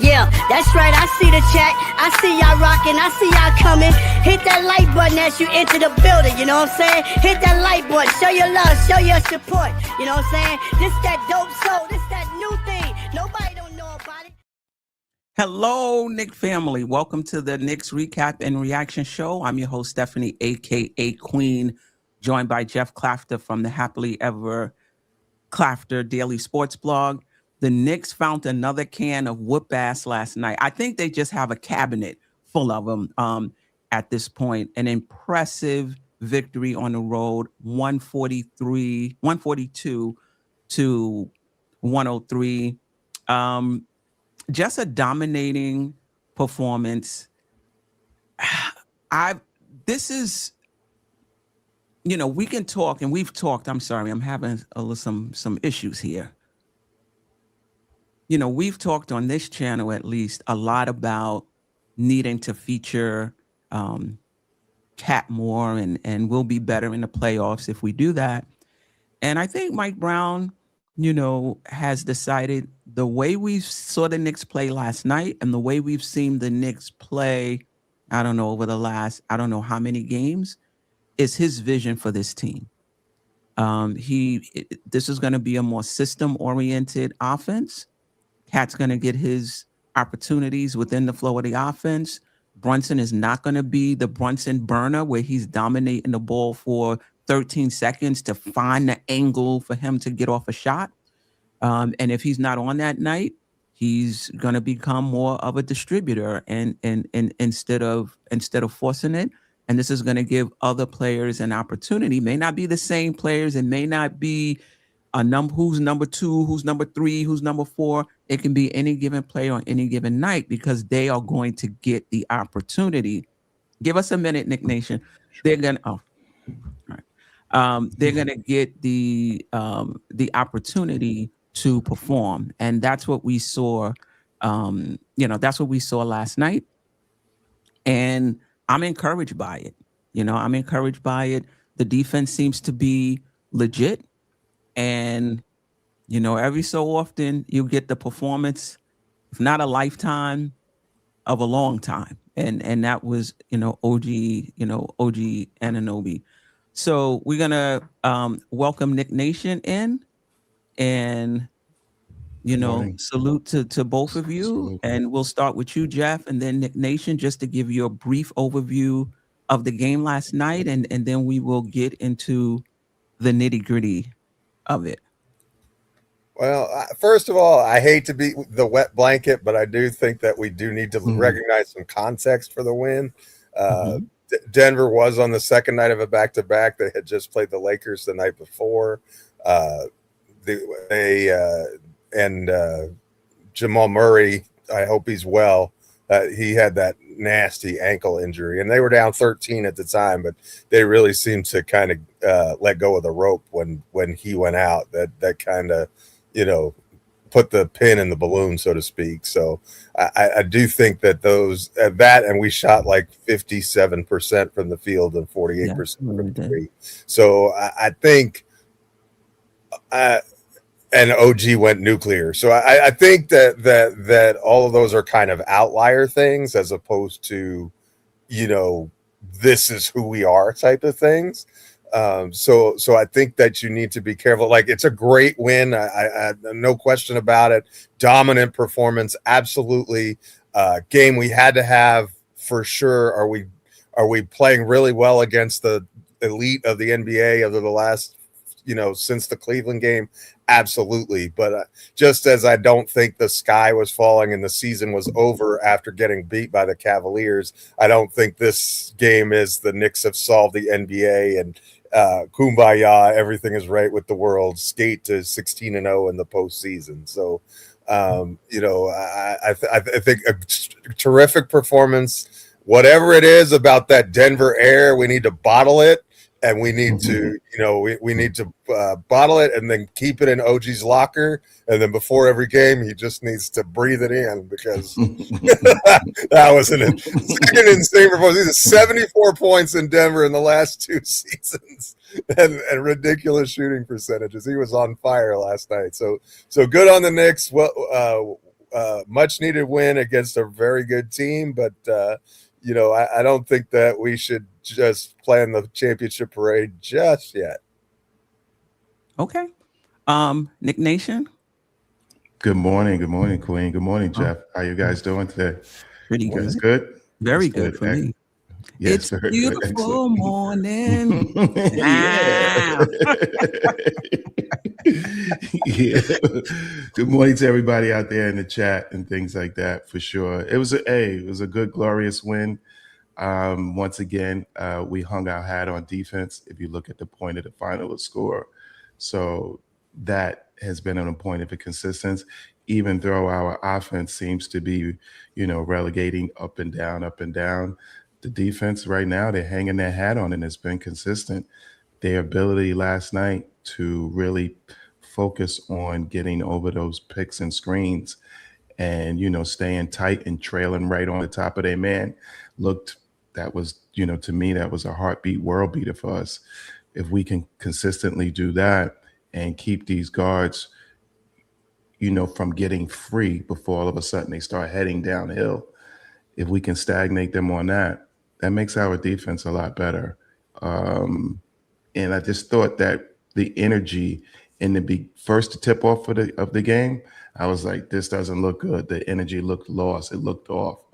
Yeah, that's right. I see the chat. I see y'all rocking. I see y'all coming. Hit that like button as you enter the building. You know what I'm saying? Hit that like button. Show your love. Show your support. You know what I'm saying? This that dope soul. This that new thing. Nobody don't know about it. Hello, Knick family. Welcome to the Knicks Recap and Reaction Show. I'm your host, Stephanie, a.k.a. Queen, joined by Geoff Klafter from the Happily Ever Klafter Daily Sports Blog. The Knicks found another can of whoop ass last night. I think they just have a cabinet full of them at this point. An impressive victory on the road, 142 to 103. Just a dominating performance. This is, we can talk, and we've talked. I'm sorry, I'm having some issues here. We've talked on this channel at least a lot about needing to feature KAT more, and we'll be better in the playoffs if we do that. And I think Mike Brown, has decided the way we saw the Knicks play last night and the way we've seen the Knicks play, I don't know, over the last, I don't know how many games, is his vision for this team. This is going to be a more system-oriented offense. KAT's going to get his opportunities within the flow of the offense. Bronson is not going to be the Bronson burner where he's dominating the ball for 13 seconds to find the angle for him to get off a shot. And if he's not on that night, he's going to become more of a distributor and instead of forcing it. And this is going to give other players an opportunity. May not be the same players. It may not be who's number 2, who's number 3, who's number 4. It can be any given player on any given night because they are going to get the opportunity. Give us a minute, Knick Nation. They're gonna they're gonna get the opportunity to perform, and that's what we saw. That's what we saw last night, and I'm encouraged by it. I'm encouraged by it. The defense seems to be legit. And, every so often you get the performance, if not a lifetime, of a long time. And that was, OG Anunoby. So we're going to welcome Knick Nation in and, salute to both of you. Absolutely. And we'll start with you, Geoff, and then Knick Nation, just to give you a brief overview of the game last night. And then we will get into the nitty gritty of it. Well, first of all, I hate to be the wet blanket, but I do think that we do need to recognize some context for the win. Denver was on the second night of a back-to-back. They had just played the Lakers the night before. Jamal Murray, I hope he's well. He had that nasty ankle injury, and they were down 13 at the time, but they really seemed to kind of let go of the rope when he went out. That kind of, put the pin in the balloon, so to speak. So I do think that and we shot like 57% from the field and 48% from three. So I think and OG went nuclear. So I think that all of those are kind of outlier things as opposed to, this is who we are type of things. So I think that you need to be careful. Like, it's a great win. I no question about it. Dominant performance. Absolutely. Game we had to have for sure. Are we playing really well against the elite of the NBA over the last, since the Cleveland game? Absolutely. But just as I don't think the sky was falling and the season was over after getting beat by the Cavaliers, I don't think this game is the Knicks have solved the NBA and kumbaya, everything is right with the world, skate to 16-0 in the postseason. So, I think a terrific performance. Whatever it is about that Denver air, we need to bottle it. And we need to, we need to bottle it and then keep it in OG's locker. And then before every game, he just needs to breathe it in because that was an second insane performance. These are 74 points in Denver in the last 2 seasons and ridiculous shooting percentages. He was on fire last night. So good on the Knicks. Well, much needed win against a very good team, but I don't think that we should just plan the championship parade just yet. Okay. Nick Nation. Good morning, Queen. Good morning, Geoff. How you guys doing today? Pretty You guys good. Good? Very That's good for me. Yes, It's very good. beautiful Excellent. morning. Yeah. Yeah. Good morning to everybody out there in the chat and things like that, for sure. It was a good, glorious win. Once again, we hung our hat on defense. If you look at the point of the final score, so that has been an point of consistency. Even though our offense seems to be, relegating up and down, the defense right now, they're hanging their hat on, and it's been consistent. Their ability last night to really focus on getting over those picks and screens and, staying tight and trailing right on the top of their man that was, to me, that was a heartbeat world beater for us. If we can consistently do that and keep these guards, from getting free before all of a sudden they start heading downhill, if we can stagnate them on that makes our defense a lot better. And I just thought that the energy in the first tip off of the game, I was like, this doesn't look good. The energy looked lost. It looked off.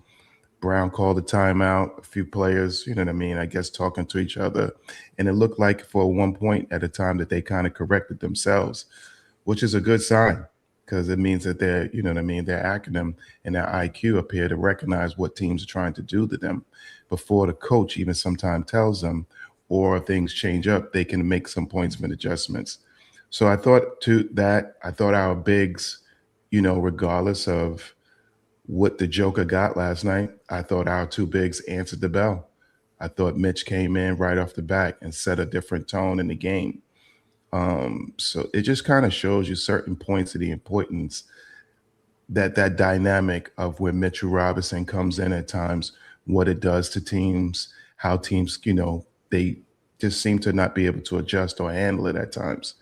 Brown called a timeout, a few players, I guess talking to each other. And it looked like for one point at a time that they kind of corrected themselves, which is a good sign because it means that their acronym and their IQ appear to recognize what teams are trying to do to them before the coach even sometimes tells them, or things change up, they can make some points and adjustments. So I thought our bigs, regardless of what the Joker got last night, I thought our two bigs answered the bell. I thought Mitch came in right off the bat and set a different tone in the game. So it just kind of shows you certain points of the importance that dynamic of where Mitchell Robinson comes in at times, what it does to teams, how teams, they just seem to not be able to adjust or handle it at times.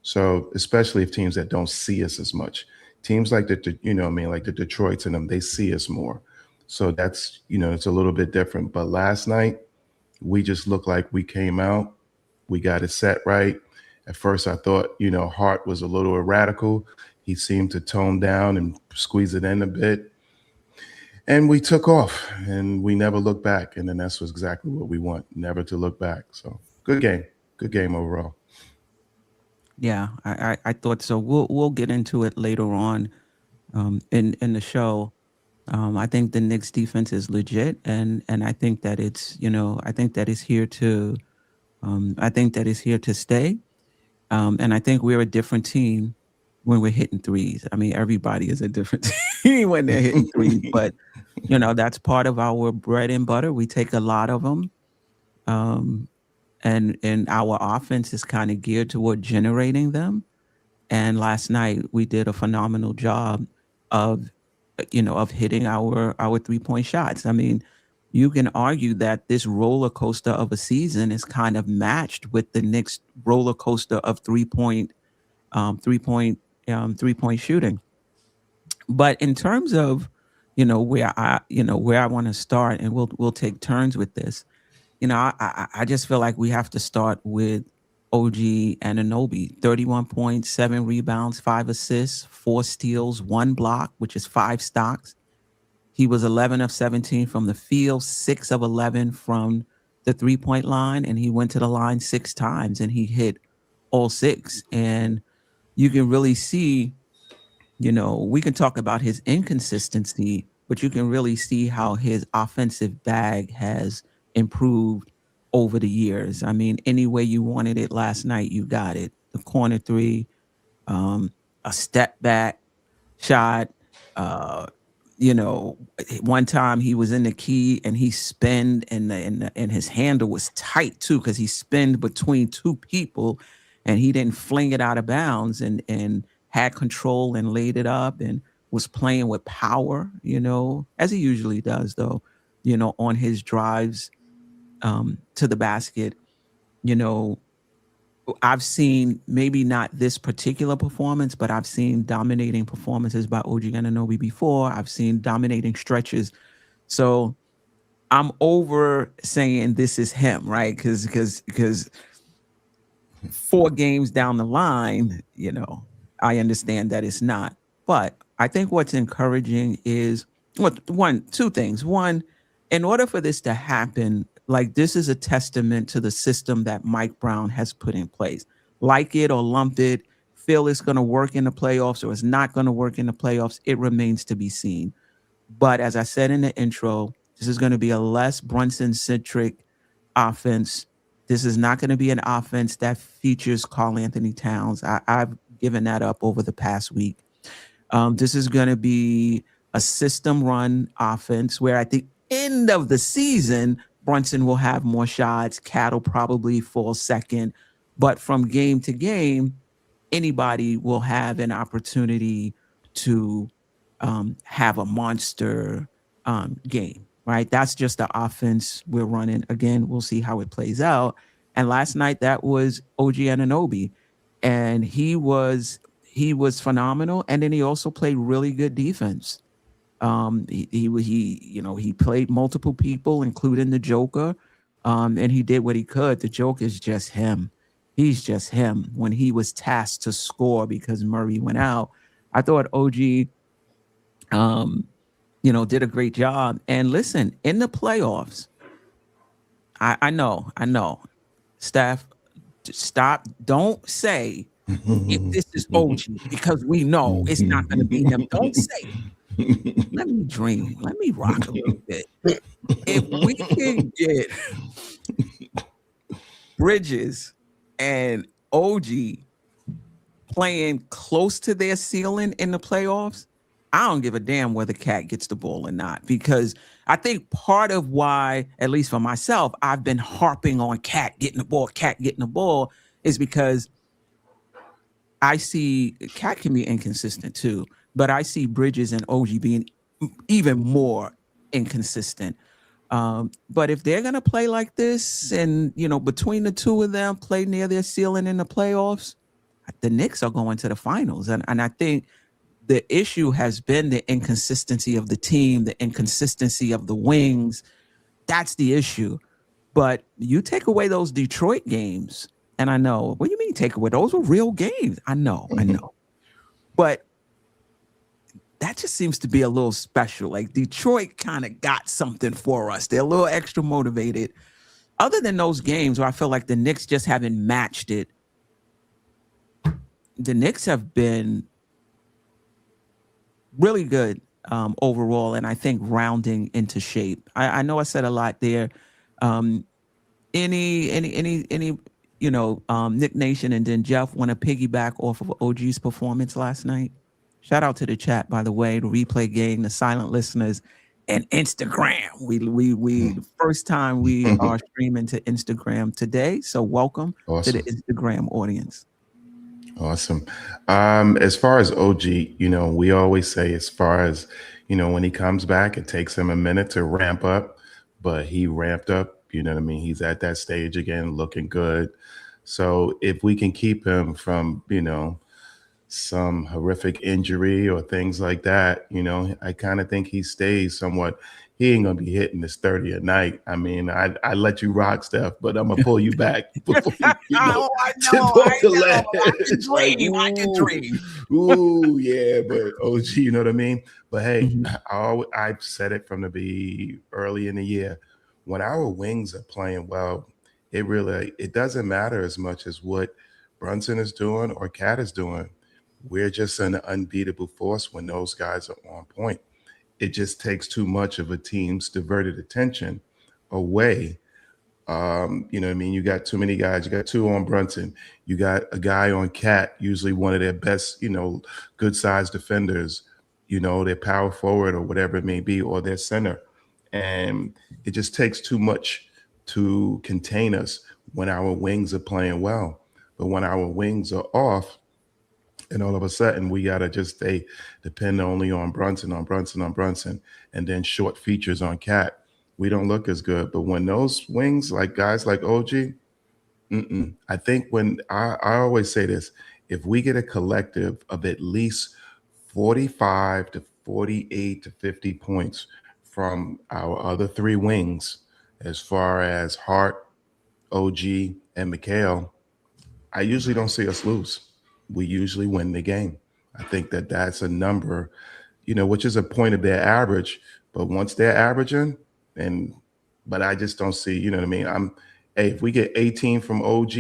So especially if teams that don't see us as much. Teams like like the Detroits and them, they see us more. So that's, it's a little bit different. But last night, we just looked like we came out, we got it set right. At first, I thought, Hart was a little radical. He seemed to tone down and squeeze it in a bit. And we took off, and we never looked back. And then that's exactly what we want, never to look back. So good game overall. Yeah, I thought so. We'll get into it later on in the show. I think the Knicks defense is legit, and I think that it's I think that is here to stay. And I think we're a different team when we're hitting threes. I mean, everybody is a different team when they're hitting threes, but that's part of our bread and butter. We take a lot of them. And our offense is kind of geared toward generating them. And last night we did a phenomenal job of hitting our 3-point shots. I mean, you can argue that this roller coaster of a season is kind of matched with the Knicks roller coaster of 3-point shooting. But in terms of where I want to start, and we'll take turns with this. I just feel like we have to start with OG Anunoby. 31 points, 7 rebounds, 5 assists, 4 steals, 1 block, which is 5 stocks. He was 11 of 17 from the field, 6 of 11 from the 3-point line, and he went to the line 6 times, and he hit all 6. And you can really see, we can talk about his inconsistency, but you can really see how his offensive bag has improved over the years. I mean, any way you wanted it last night, you got it. The corner 3, a step back shot. One time he was in the key and he spinned, and his handle was tight too, because he spinned between 2 people, and he didn't fling it out of bounds, and had control and laid it up and was playing with power, as he usually does, though, on his drives to the basket. I've seen maybe not this particular performance, but I've seen dominating performances by OG Anunoby before. I've seen dominating stretches. So I'm over saying this is him, right? Because 4 games down the line, I understand that it's not. But I think what's encouraging is two things. One, in order for this to happen, like, this is a testament to the system that Mike Brown has put in place. Like it or lump it, feel it's going to work in the playoffs or it's not going to work in the playoffs, it remains to be seen. But as I said in the intro, this is going to be a less Brunson-centric offense. This is not going to be an offense that features Karl Anthony Towns. I've given that up over the past week. This is going to be a system-run offense where at the end of the season, Brunson will have more shots. KAT will probably fall second. But from game to game, anybody will have an opportunity to have a monster game, right? That's just the offense we're running. Again, we'll see how it plays out. And last night, that was OG Anunoby, and he was phenomenal. And then he also played really good defense. He played multiple people, including the Joker, and he did what he could. The Joker is just him. He's just him. When he was tasked to score because Murray went out, I thought OG, did a great job. And listen, in the playoffs, I know, Steph, stop. Don't say if this is OG, because we know it's not going to be him. Don't say it. Let me dream. Let me rock a little bit. If we can get Bridges and OG playing close to their ceiling in the playoffs, I don't give a damn whether KAT gets the ball or not, because I think part of why, at least for myself, I've been harping on KAT getting the ball is because I see KAT can be inconsistent too, but I see Bridges and OG being even more inconsistent. But if they're going to play like this and, between the two of them play near their ceiling in the playoffs, the Knicks are going to the finals. And I think the issue has been the inconsistency of the team, the inconsistency of the wings. That's the issue. But you take away those Detroit games, and I know, what do you mean take away? Those were real games. I know. But that just seems to be a little special. Like, Detroit kind of got something for us. They're a little extra motivated. Other than those games where I feel like the Knicks just haven't matched it, the Knicks have been really good overall, and I think rounding into shape. I know I said a lot there. Nick Nation and then Geoff want to piggyback off of OG's performance last night? Shout out to the chat, by the way, the replay gang, the silent listeners, and Instagram. We first time we are streaming to Instagram today, so welcome to the Instagram audience. Awesome. As far as OG, we always say, as far as, when he comes back, it takes him a minute to ramp up, but he ramped up, you know what I mean? He's at that stage again, looking good. So if we can keep him from, some horrific injury or things like that, I kind of think he stays somewhat. He ain't gonna be hitting this 30 a night. I mean, I let you rock, Steph, but I'm gonna pull you back. Before I can dream. Ooh, yeah, but OG, you know what I mean? But hey, I've said it from the early in the year. When our wings are playing well, it doesn't matter as much as what Brunson is doing or KAT is doing. We're just an unbeatable force when those guys are on point. It just takes too much of a team's diverted attention away. You know what I mean? You got too many guys. You got 2 on Brunson. You got a guy on KAT, usually one of their best, good sized defenders, their power forward or whatever it may be, or their center. And it just takes too much to contain us when our wings are playing well. But when our wings are off, and all of a sudden, we got to just depend only on Brunson, and then short features on KAT. We don't look as good. But when those wings, like guys like OG, I think when I always say this, if we get a collective of at least 45 to 48 to 50 points from our other three wings, as far as Hart, OG, and Mikhail, I usually don't see us lose. We usually win the game. I think that that's a number, which is a point of their average. But once they're averaging, and but I just don't see, you know what I mean? Hey, if we get 18 from OG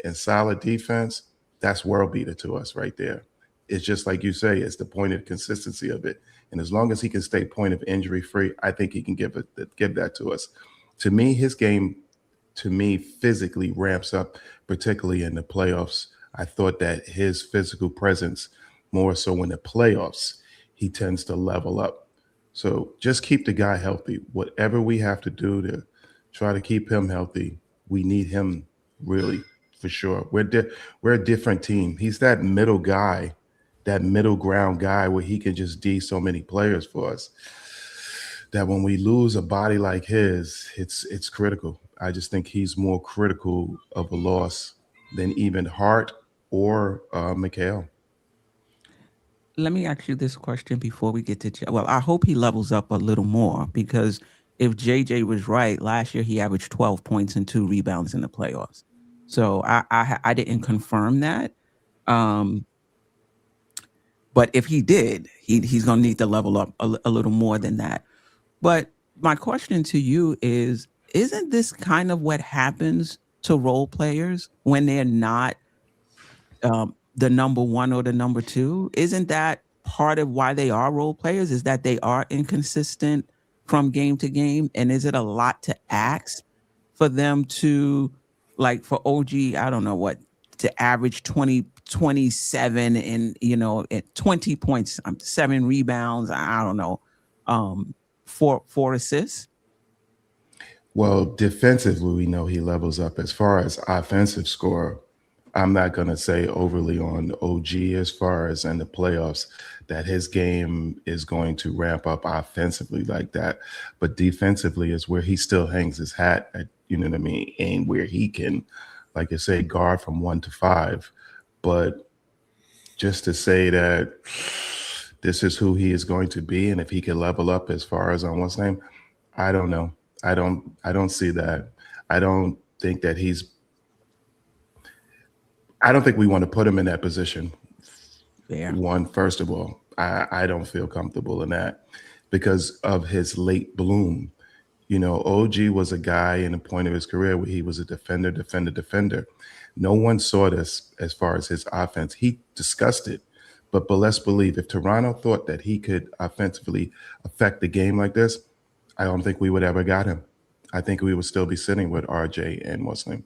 and solid defense, that's world beater to us right there. It's just like you say, it's the point of consistency of it. And as long as he can stay point of injury free, I think he can give that to us. To me, his game, physically ramps up, particularly in the playoffs. I thought that his physical presence, more so in the playoffs, he tends to level up. So just keep the guy healthy. Whatever we have to do to try to keep him healthy, we need him really, for sure. We're a different team. He's that middle guy, that middle ground guy where he can just D so many players for us, that when we lose a body like his, it's critical. I just think he's more critical of a loss than even Hart or Mikhail. Let me ask you this question before we get to well, I hope he levels up a little more, because if JJ was right, last year he averaged 12 points and 2 rebounds in the playoffs. So I didn't confirm that. But if he did, he's going to need to level up a little more than that. But my question to you is, isn't this kind of what happens to role players when they're not the number one or the number two? Isn't that part of why they are role players, is that they are inconsistent from game to game? And is it a lot to ask for them to, like for OG, I don't know what, to average 27 and, at 20 points, 7 rebounds, I don't know, 4 assists? Well, defensively, we know he levels up. As far as offensive score, I'm not going to say overly on OG as far as in the playoffs that his game is going to ramp up offensively like that. But defensively is where he still hangs his hat at, you know what I mean? And where he can, like I say, guard from 1 to 5. But just to say that this is who he is going to be, and if he can level up as far as on what's name, I don't know. I don't see that. I don't think that I don't think we want to put him in that position. Fair. First of all, I don't feel comfortable in that because of his late bloom. OG was a guy in the point of his career where he was a defender. No one saw this as far as his offense. He discussed it, but let's believe if Toronto thought that he could offensively affect the game like this, I don't think we would ever got him. I think we would still be sitting with RJ and Muslim.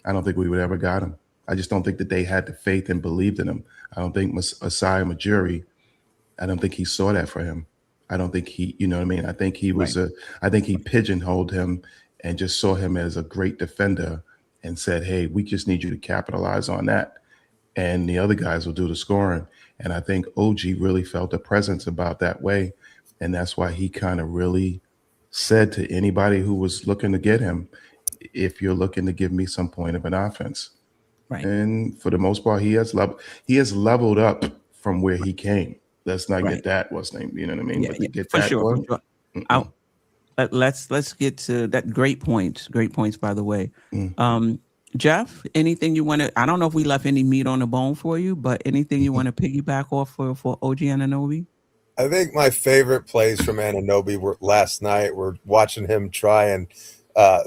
I don't think we would ever got him. I just don't think that they had the faith and believed in him. I don't think Asai Majuri, I don't think he saw that for him. I don't think he, you know what I mean? I think he was I think he pigeonholed him and just saw him as a great defender and said, hey, we just need you to capitalize on that. And the other guys will do the scoring. And I think OG really felt a presence about that way. And that's why he kind of really said to anybody who was looking to get him, if you're looking to give me some point of an offense. Right. And for the most part, he has leveled up from where he came. Let's not get that what's name, you know what I mean? Yeah, but to get for that sure. one, Let's get to that. Great points, by the way. Geoff, anything you want to, I don't know if we left any meat on the bone for you, but anything you want to piggyback off for OG Anunoby? I think my favorite plays from Anunoby were last night. We're watching him try and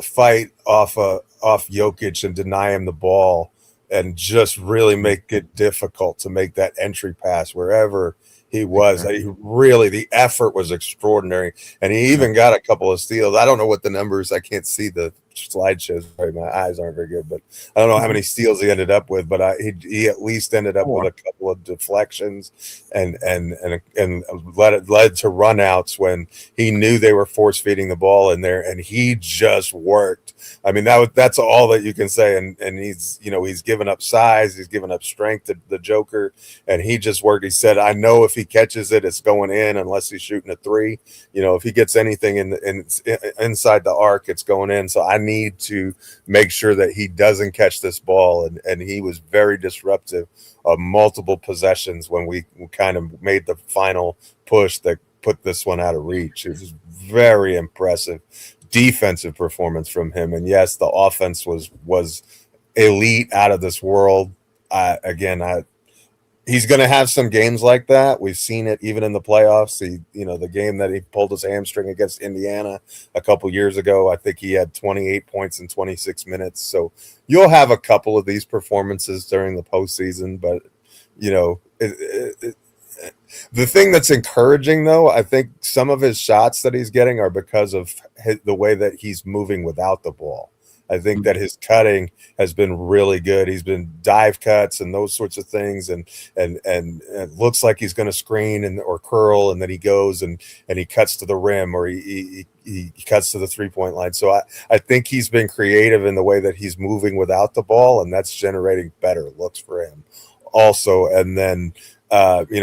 fight off Jokic and deny him the ball, and just really make it difficult to make that entry pass wherever he was. The effort was extraordinary, and he even got a couple of steals. I don't know what the numbers. I can't see the slideshows. Sorry, my eyes aren't very good, but I don't know how many steals he ended up with. But he at least ended up with a couple of deflections, and led to runouts when he knew they were force feeding the ball in there, and he just worked. I mean, that's all that you can say. And he's given up size, he's given up strength to the Joker, and he just worked. He said, I know if he catches it, it's going in unless he's shooting a 3. If he gets anything inside the arc, it's going in. So I need to make sure that he doesn't catch this ball. And he was very disruptive of multiple possessions when we kind of made the final push that put this one out of reach. It was very impressive defensive performance from him. And yes, the offense was elite, out of this world. He's going to have some games like that. We've seen it even in the playoffs. The game that he pulled his hamstring against Indiana a couple years ago, I think he had 28 points in 26 minutes. So you'll have a couple of these performances during the postseason. But, the thing that's encouraging, though, I think some of his shots that he's getting are because of the way that he's moving without the ball. I think that his cutting has been really good. He's been dive cuts and those sorts of things, and it looks like he's going to screen or curl, and then he goes and he cuts to the rim, or he cuts to the 3-point line. So I think he's been creative in the way that he's moving without the ball, and that's generating better looks for him also. And then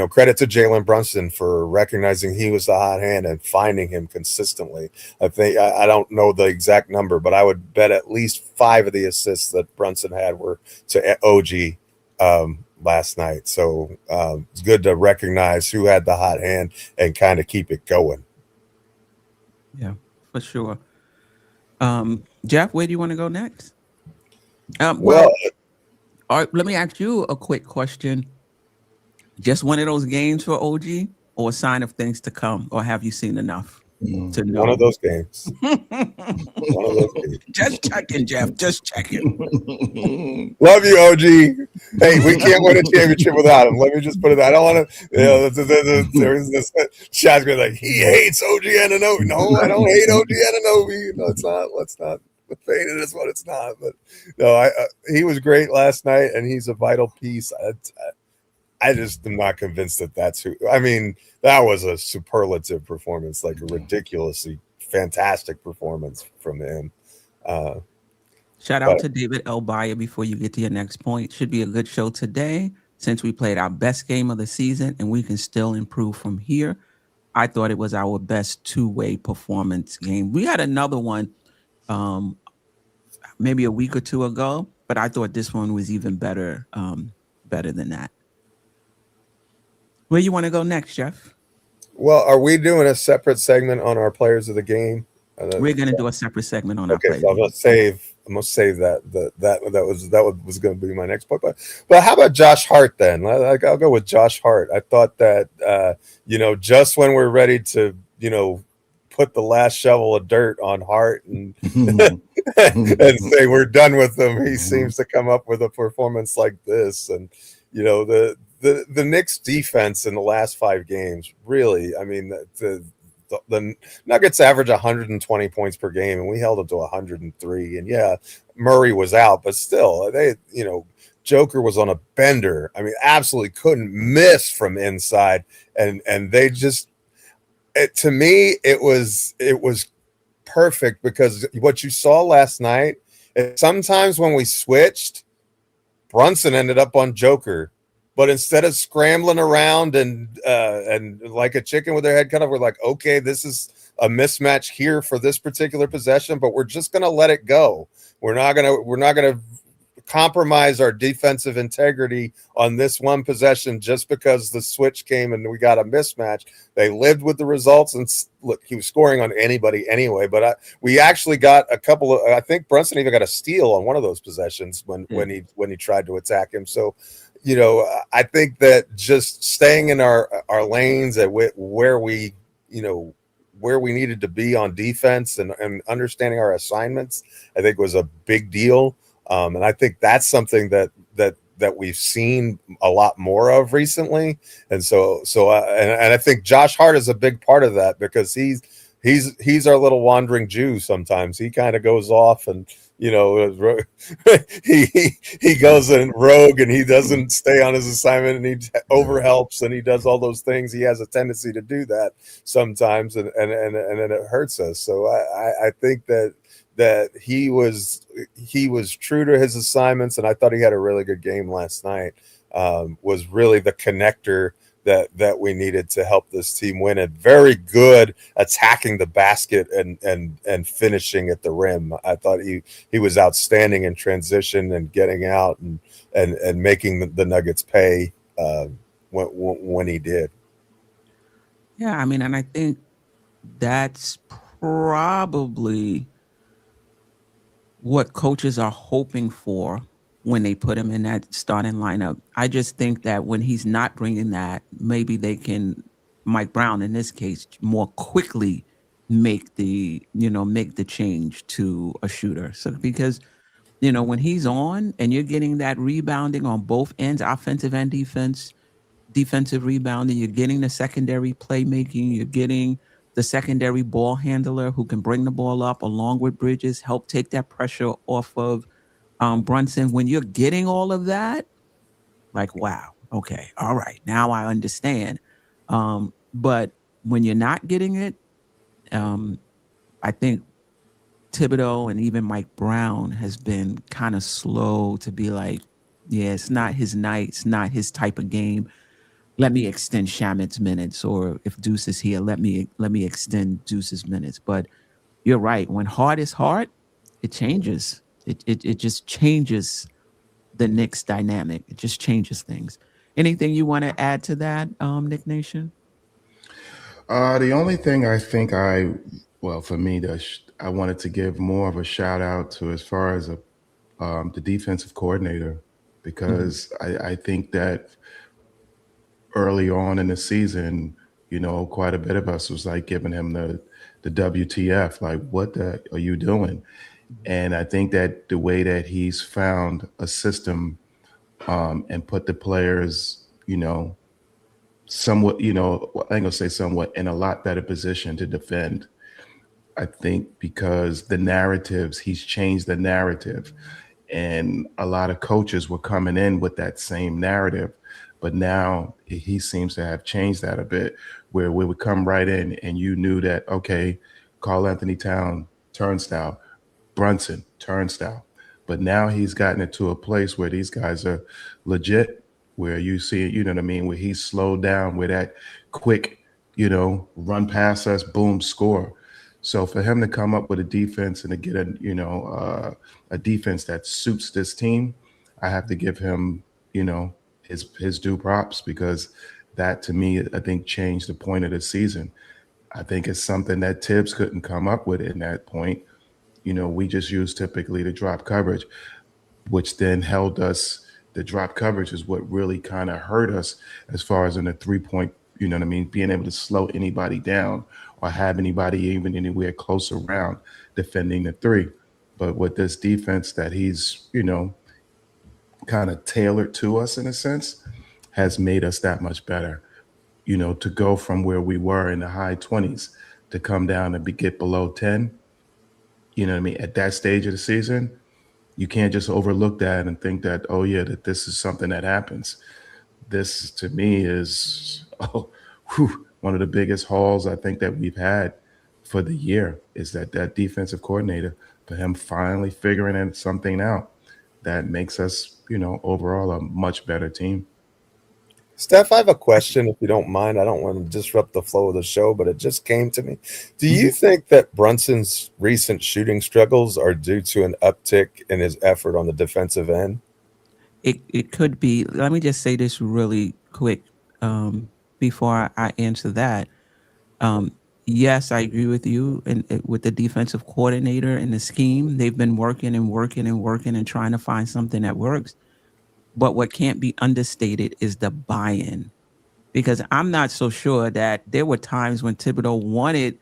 credit to Jalen Brunson for recognizing he was the hot hand and finding him consistently. I think I don't know the exact number, but I would bet at least 5 of the assists that Brunson had were to OG last night. So it's good to recognize who had the hot hand and kind of keep it going. Yeah, for sure. Geoff, where do you want to go next? Well, all right, let me ask you a quick question. Just one of those games for OG, or a sign of things to come, or have you seen enough to know? One of those games. One of those games. Just checking, Geoff. Just checking. Love you, OG. Hey, we can't win a championship without him. Let me just put it. I don't want to. There's this shot's going like he hates OG Anunoby. No, I don't hate OG Anunoby. No, it's not. Let's not. Fade it is what it's not. But no, he was great last night, and he's a vital piece. I just am not convinced that that's who. I mean, that was a superlative performance, like a ridiculously fantastic performance from him. Shout out to David Elbaya before you get to your next point. Should be a good show today since we played our best game of the season and we can still improve from here. I thought it was our best two-way performance game. We had another one maybe a week or two ago, but I thought this one was even better, better than that. Where you want to go next, Geoff? Well, are we doing a separate segment on our players of the game? We're going to do a separate segment on our players. So I'm going to save that was going to be my next point. But how about Josh Hart then? I'll go with Josh Hart. I thought that just when we're ready to put the last shovel of dirt on Hart and and say we're done with him, he seems to come up with a performance like this. And the Knicks defense in the last 5 games, really, I mean, the Nuggets average 120 points per game, and we held them to 103. And yeah, Murray was out, but still, Joker was on a bender. I mean, absolutely couldn't miss from inside, and they just, to me, it was perfect, because what you saw last night, sometimes when we switched, Brunson ended up on Joker. But instead of scrambling around and like a chicken with their head cut off, we're like, okay, this is a mismatch here for this particular possession, but we're just gonna let it go. We're not gonna compromise our defensive integrity on this one possession just because the switch came and we got a mismatch. They lived with the results, and look, he was scoring on anybody anyway. But we actually got a couple of. I think Brunson even got a steal on one of those possessions when he tried to attack him. So. I think that just staying in our lanes at where we needed to be on defense and understanding our assignments, I think was a big deal. And I think that's something that we've seen a lot more of recently. And so I think Josh Hart is a big part of that, because he's our little wandering Jew. Sometimes he kind of goes off and, he goes in rogue and he doesn't stay on his assignment, and he overhelps and he does all those things. He has a tendency to do that sometimes, and it hurts us. So I think that he was true to his assignments, and I thought he had a really good game last night. Was really the connector that we needed to help this team win, and very good attacking the basket and finishing at the rim. I thought he was outstanding in transition and getting out and making the Nuggets pay when he did. Yeah, I mean, and I think that's probably what coaches are hoping for when they put him in that starting lineup. I just think that when he's not bringing that, maybe they can, Mike Brown in this case, more quickly make the change to a shooter. So because when he's on and you're getting that rebounding on both ends, offensive and defensive rebounding, you're getting the secondary playmaking, you're getting the secondary ball handler who can bring the ball up along with Bridges, help take that pressure off of Brunson. When you're getting all of that, like, wow, okay, all right, now I understand. But when you're not getting it, I think Thibodeau and even Mike Brown has been kind of slow to be like, yeah, it's not his night, it's not his type of game. Let me extend Shamit's minutes, or if Deuce is here, let me extend Deuce's minutes. But you're right. When hard is hard, it changes. It just changes the Knicks dynamic. It just changes things. Anything you want to add to that, Nick Nation? The only thing I think for me, I wanted to give more of a shout out to as far as the defensive coordinator, because I think that early on in the season, quite a bit of us was like giving him the WTF, like, what the are you doing? And I think that the way that he's found a system and put the players, somewhat, I ain't gonna say somewhat, in a lot better position to defend. I think because he's changed the narrative, and a lot of coaches were coming in with that same narrative. But now he seems to have changed that a bit, where we would come right in and you knew that, okay, Karl-Anthony Towns, turnstile, Brunson, turnstile. But now he's gotten it to a place where these guys are legit, where you see, where he's slowed down, where that quick, run past us, boom, score. So for him to come up with a defense and to get a defense that suits this team, I have to give him, his due props, because that, to me, I think changed the point of the season. I think it's something that Tibbs couldn't come up with in that point. We just use typically the drop coverage, which then held us. The drop coverage is what really kind of hurt us as far as in the 3-point, being able to slow anybody down or have anybody even anywhere close around defending the three. But with this defense that he's, kind of tailored to us in a sense, has made us that much better. To go from where we were in the high 20s to come down and get below 10, at that stage of the season, you can't just overlook that and think that, oh yeah, that this is something that happens. This, to me, is one of the biggest hauls I think that we've had for the year, is that defensive coordinator, for him finally figuring something out that makes us, overall a much better team. Steph, I have a question, if you don't mind. I don't want to disrupt the flow of the show, but it just came to me. Do you think that Brunson's recent shooting struggles are due to an uptick in his effort on the defensive end? It could be. Let me just say this really quick before I answer that. Yes, I agree with you, and with the defensive coordinator and the scheme, they've been working and trying to find something that works. But what can't be understated is the buy-in, because I'm not so sure that there were times when Thibodeau wanted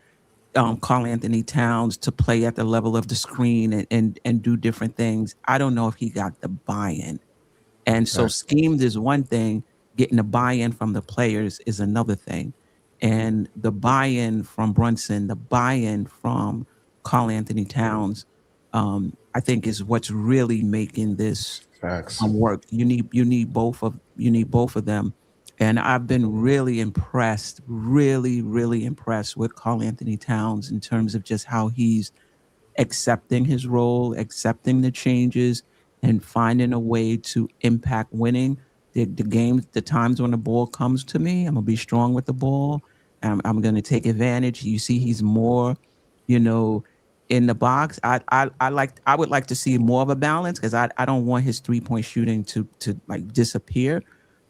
Karl-Anthony Towns to play at the level of the screen and do different things. I don't know if he got the buy-in. And so schemes is one thing, getting the buy-in from the players is another thing. And the buy-in from Brunson, the buy-in from Karl-Anthony Towns, I think is what's really making this work. You need both of them. And I've been really impressed with Karl-Anthony Towns in terms of just how he's accepting his role, accepting the changes, and finding a way to impact winning The games, the times when the ball comes to me, I'm gonna be strong with the ball. I'm gonna take advantage. You see, he's more, you know, in the box. I would like to see more of a balance because I don't want his 3-point shooting to like disappear.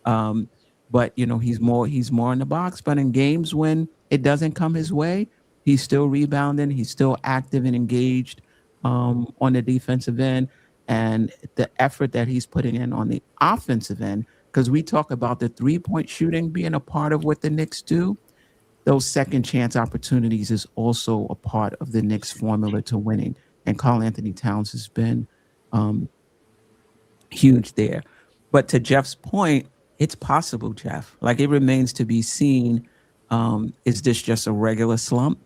But you know, he's more in the box. But in games when it doesn't come his way, he's still rebounding. He's still active and engaged on the defensive end, and the effort that he's putting in on the offensive end. Because we talk about the 3-point shooting being a part of what the Knicks do. Those second chance opportunities is also a part of the Knicks formula to winning. And Karl Anthony Towns has been huge there. But to Jeff's point, it's possible, Jeff. Like, it remains to be seen. Is this just a regular slump?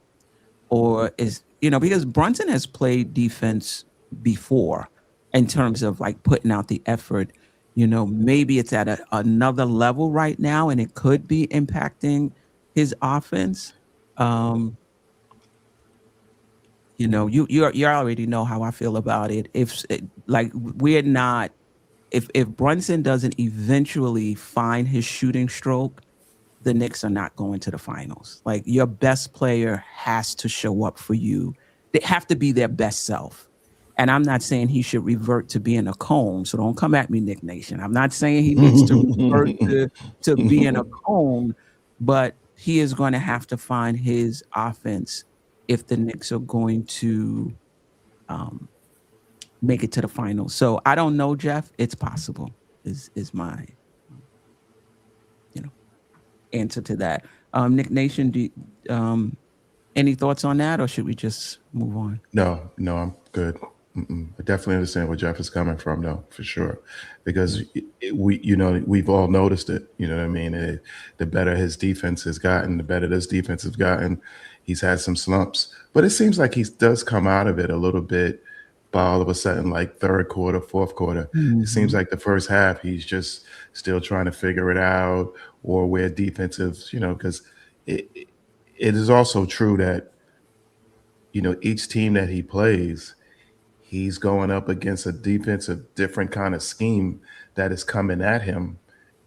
Or is, you know, because Brunson has played defense before in terms of like putting out the effort. You know, maybe it's at another level right now and it could be impacting his offense. You know, you already know how I feel about it. If like we're not, if Brunson doesn't eventually find his shooting stroke, the Knicks are not going to the finals. Like, your best player has to show up for you. They have to be their best self. And I'm not saying he should revert to being a cone. So don't come at me, Knick Nation. I'm not saying he needs to revert to being a cone, but he is going to have to find his offense if the Knicks are going to make it to the finals. So I don't know, Jeff. It's possible is my answer to that. Knick Nation, any thoughts on that, or should we just move on? No, I'm good. I definitely understand where Geoff is coming from, though, for sure, because we've all noticed it. You know what I mean? The better his defense has gotten, the better this defense has gotten. He's had some slumps, but it seems like he does come out of it a little bit by all of a sudden, like third quarter, fourth quarter. It seems like the first half, he's just still trying to figure it out, or where defensive, because it is also true that, each team that he plays, he's going up against a defensive different kind of scheme that is coming at him.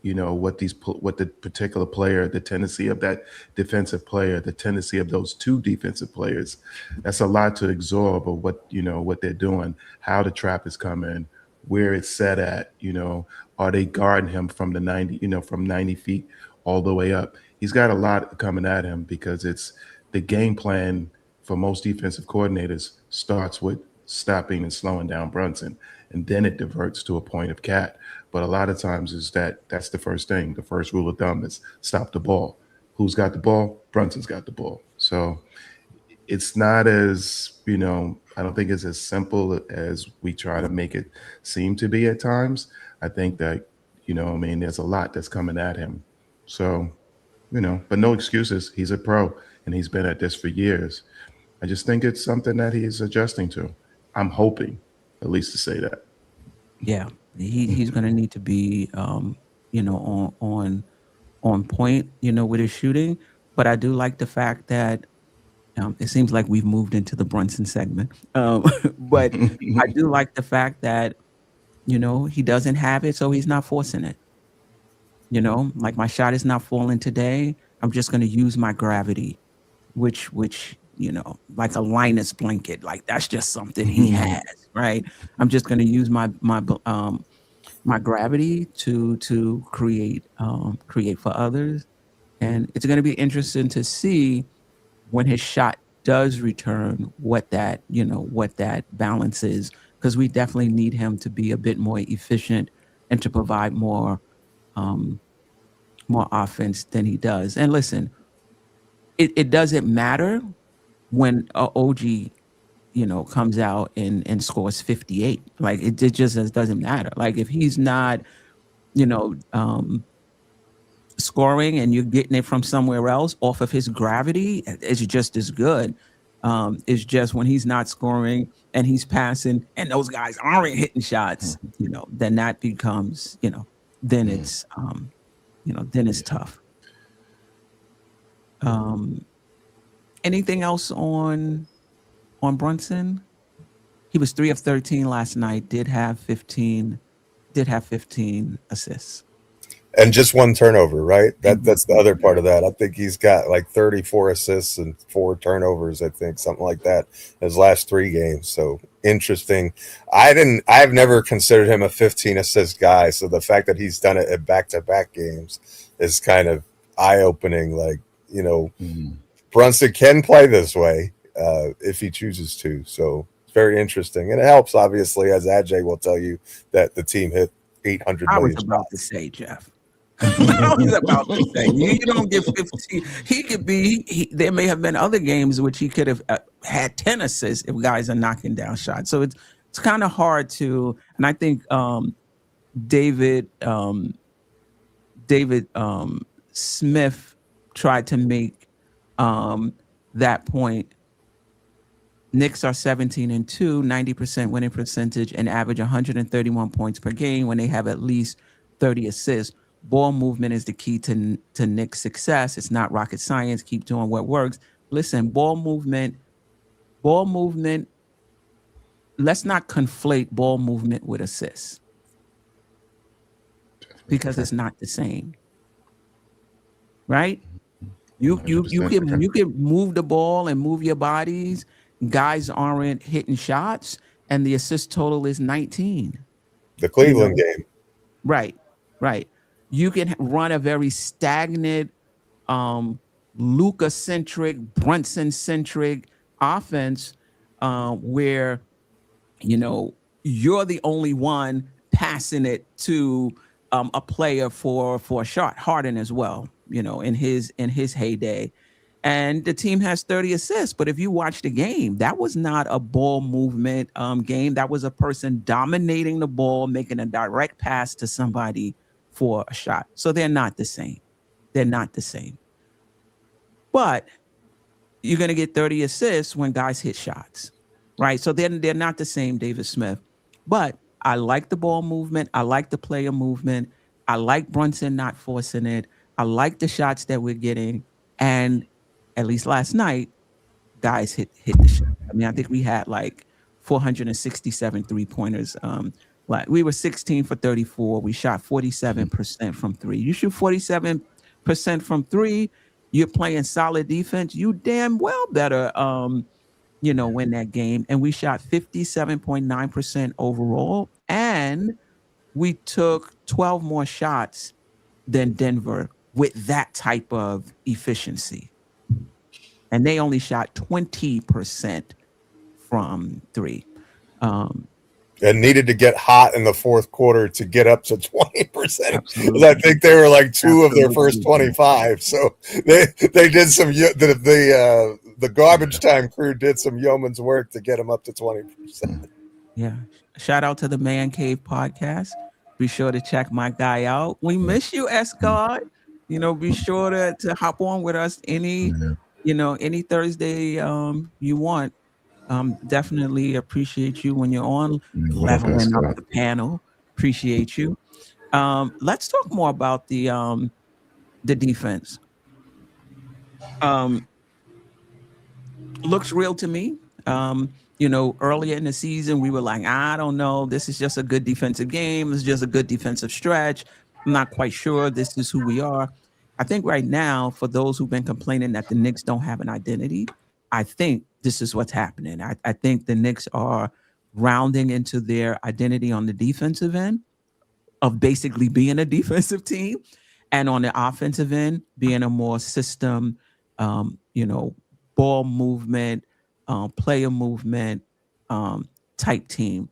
What the particular player, the tendency of that defensive player, the tendency of those two defensive players, that's a lot to absorb of what they're doing, how the trap is coming, where it's set at, are they guarding him from the 90, from 90 feet all the way up? He's got a lot coming at him because it's the game plan for most defensive coordinators starts with stopping and slowing down Brunson, and then it diverts to a point of KAT. But a lot of times that's the first thing. The first rule of thumb is stop the ball. Who's got the ball? Brunson's got the ball. So it's not as, I don't think it's as simple as we try to make it seem to be at times. I think that, there's a lot that's coming at him. So, but no excuses. He's a pro and he's been at this for years. I just think it's something that he's adjusting to. I'm hoping, at least, to say that. Yeah, he's going to need to be, on point, with his shooting. But I do like the fact that it seems like we've moved into the Brunson segment. But I do like the fact that, he doesn't have it, so he's not forcing it. Like, my shot is not falling today. I'm just going to use my gravity, which like a Linus blanket, like that's just something he has, right? I'm just going to use my gravity to create for others, and it's going to be interesting to see when his shot does return what that balance is, because we definitely need him to be a bit more efficient and to provide more offense than he does. And listen, it doesn't matter when OG, comes out and scores 58. Like, it just doesn't matter. Like, if he's not, scoring and you're getting it from somewhere else off of his gravity, it's just as good. It's just when he's not scoring and he's passing and those guys aren't hitting shots, then that becomes, then it's, then it's tough. Anything else on Brunson? He was 3 of 13 last night. Did have 15 assists. And just one turnover, right? That's the other part of that. I think he's got like 34 assists and 4 turnovers, I think, something like that, his last 3 games. So interesting. I've never considered him a 15 assist guy. So the fact that he's done it at back-to-back games is kind of eye-opening. Like, you know, Brunson can play this way if he chooses to. So it's very interesting. And it helps, obviously, as Ajay will tell you, that the team hit 800 million. I was about to say, Geoff. I was about to say, you don't get 15. He could be. There may have been other games which he could have had 10 assists if guys are knocking down shots. So it's kind of hard to. And I think David Smith tried to make that point. Knicks are 17-2, 90% winning percentage, and average 131 points per game when they have at least 30 assists. Ball movement is the key to Knicks' success. It's not rocket science. Keep doing what works. Listen, ball movement. Let's not conflate ball movement with assists because it's not the same, right? You can move the ball and move your bodies. Guys aren't hitting shots, and the assist total is 19. The Cleveland game. Right. You can run a very stagnant, Luka-centric, Brunson-centric offense where, you know, you're the only one passing it to a player for a shot. Harden as well, you know, in his heyday. And the team has 30 assists. But if you watch the game, that was not a ball movement game. That was a person dominating the ball, making a direct pass to somebody for a shot. So they're not the same. But you're going to get 30 assists when guys hit shots, right? So they're not the same, David Smith. But I like the ball movement. I like the player movement. I like Brunson not forcing it. I like the shots that we're getting. And at least last night, guys hit the shot. I mean, I think we had like 467 3-pointers. Like we were 16 for 34. We shot 47% from 3. You shoot 47% from 3. You're playing solid defense. You damn well better, win that game. And we shot 57.9% overall. And we took 12 more shots than Denver with that type of efficiency. And they only shot 20% from 3. And needed to get hot in the fourth quarter to get up to 20%. I think they were like 2 of their first 25. So they did some the garbage time crew did some yeoman's work to get them up to 20%. Yeah. Shout out to the Man Cave podcast. Be sure to check my guy out. We miss you, Escott. Be sure to hop on with us any Thursday you want. Definitely appreciate you when you're on, leveling up the panel. Appreciate you. Let's talk more about the defense. Looks real to me. Earlier in the season, we were like, I don't know. This is just a good defensive game. It's just a good defensive stretch. I'm not quite sure this is who we are. I think right now, for those who've been complaining that the Knicks don't have an identity, I think this is what's happening. I think the Knicks are rounding into their identity on the defensive end of basically being a defensive team, and on the offensive end, being a more system, ball movement, player movement type team.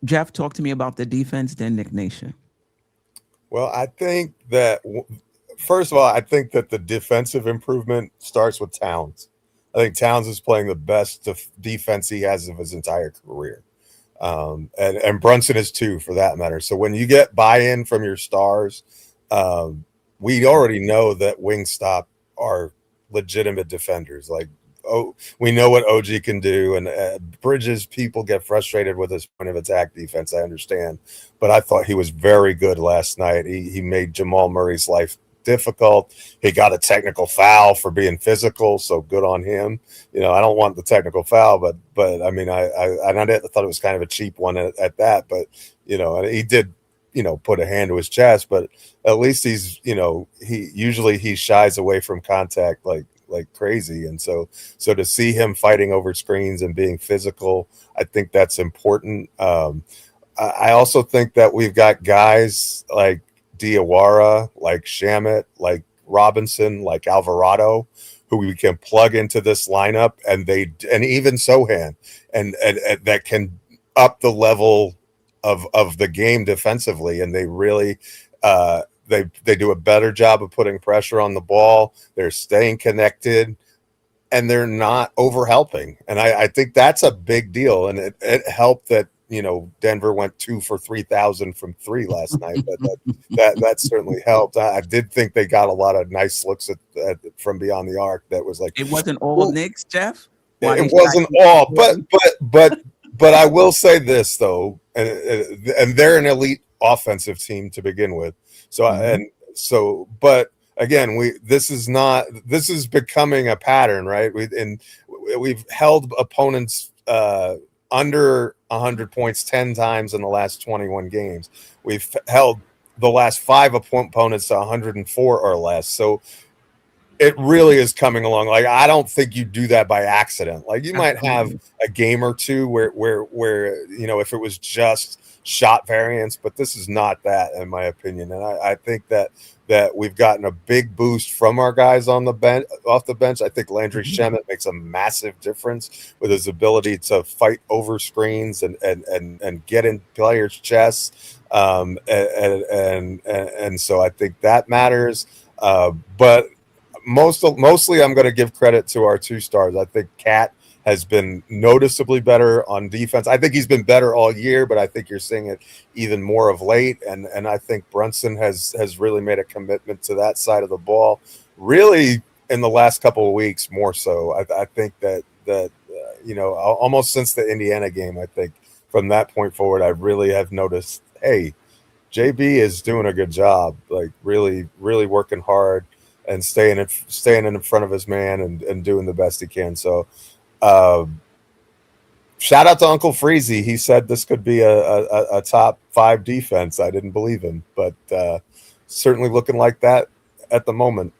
Geoff, talk to me about the defense, then Knick Nation. Well, I think that, first of all, I think that the defensive improvement starts with Towns. I think Towns is playing the best defense he has of his entire career. And Brunson is too, for that matter. So when you get buy-in from your stars, we already know that Wingstop are legitimate defenders. Like, we know what OG can do, and Bridges, people get frustrated with his point of attack defense. I understand, but I thought he was very good last night. He made Jamal Murray's life difficult. He got a technical foul for being physical, so good on him. I don't want the technical foul, but I mean, I thought it was kind of a cheap one at that. But he did put a hand to his chest, but at least he's, he shies away from contact like crazy. And so to see him fighting over screens and being physical, I think that's important. I also think that we've got guys like Diawara, like Shamet, like Robinson, like Alvarado, who we can plug into this lineup, and even Sohan, and that can up the level of the game defensively, and they really they do a better job of putting pressure on the ball. They're staying connected, and they're not over-helping. And I think that's a big deal. And it helped that, Denver went 2 for 3,000 from 3 last night. But that certainly helped. I did think they got a lot of nice looks at from beyond the arc. That was like, it wasn't all Knicks, Jeff. It wasn't all, but I will say this though, and they're an elite offensive team to begin with. So but again, this is becoming a pattern, right? We've held opponents under 100 points 10 times in the last 21 games. We've held the last 5 opponents to 104 or less. So it really is coming along. Like, I don't think you do that by accident. Like, you might have a game or two where if it was just shot variance, but this is not that, in my opinion. And I think that we've gotten a big boost from our guys on the bench, off the bench. I think Landry Shamet makes a massive difference with his ability to fight over screens and get in players' chests. And so I think that matters. But mostly I'm going to give credit to our 2 stars. I think KAT has been noticeably better on defense. I think he's been better all year, but I think you're seeing it even more of late. And I think Brunson has really made a commitment to that side of the ball, really in the last couple of weeks more so. I think that almost since the Indiana game, I think from that point forward, I really have noticed, hey, JB is doing a good job, like really, really working hard and staying in front of his man and doing the best he can. So shout out to Uncle Freezy. He said this could be a top 5 defense. I didn't believe him, but certainly looking like that at the moment.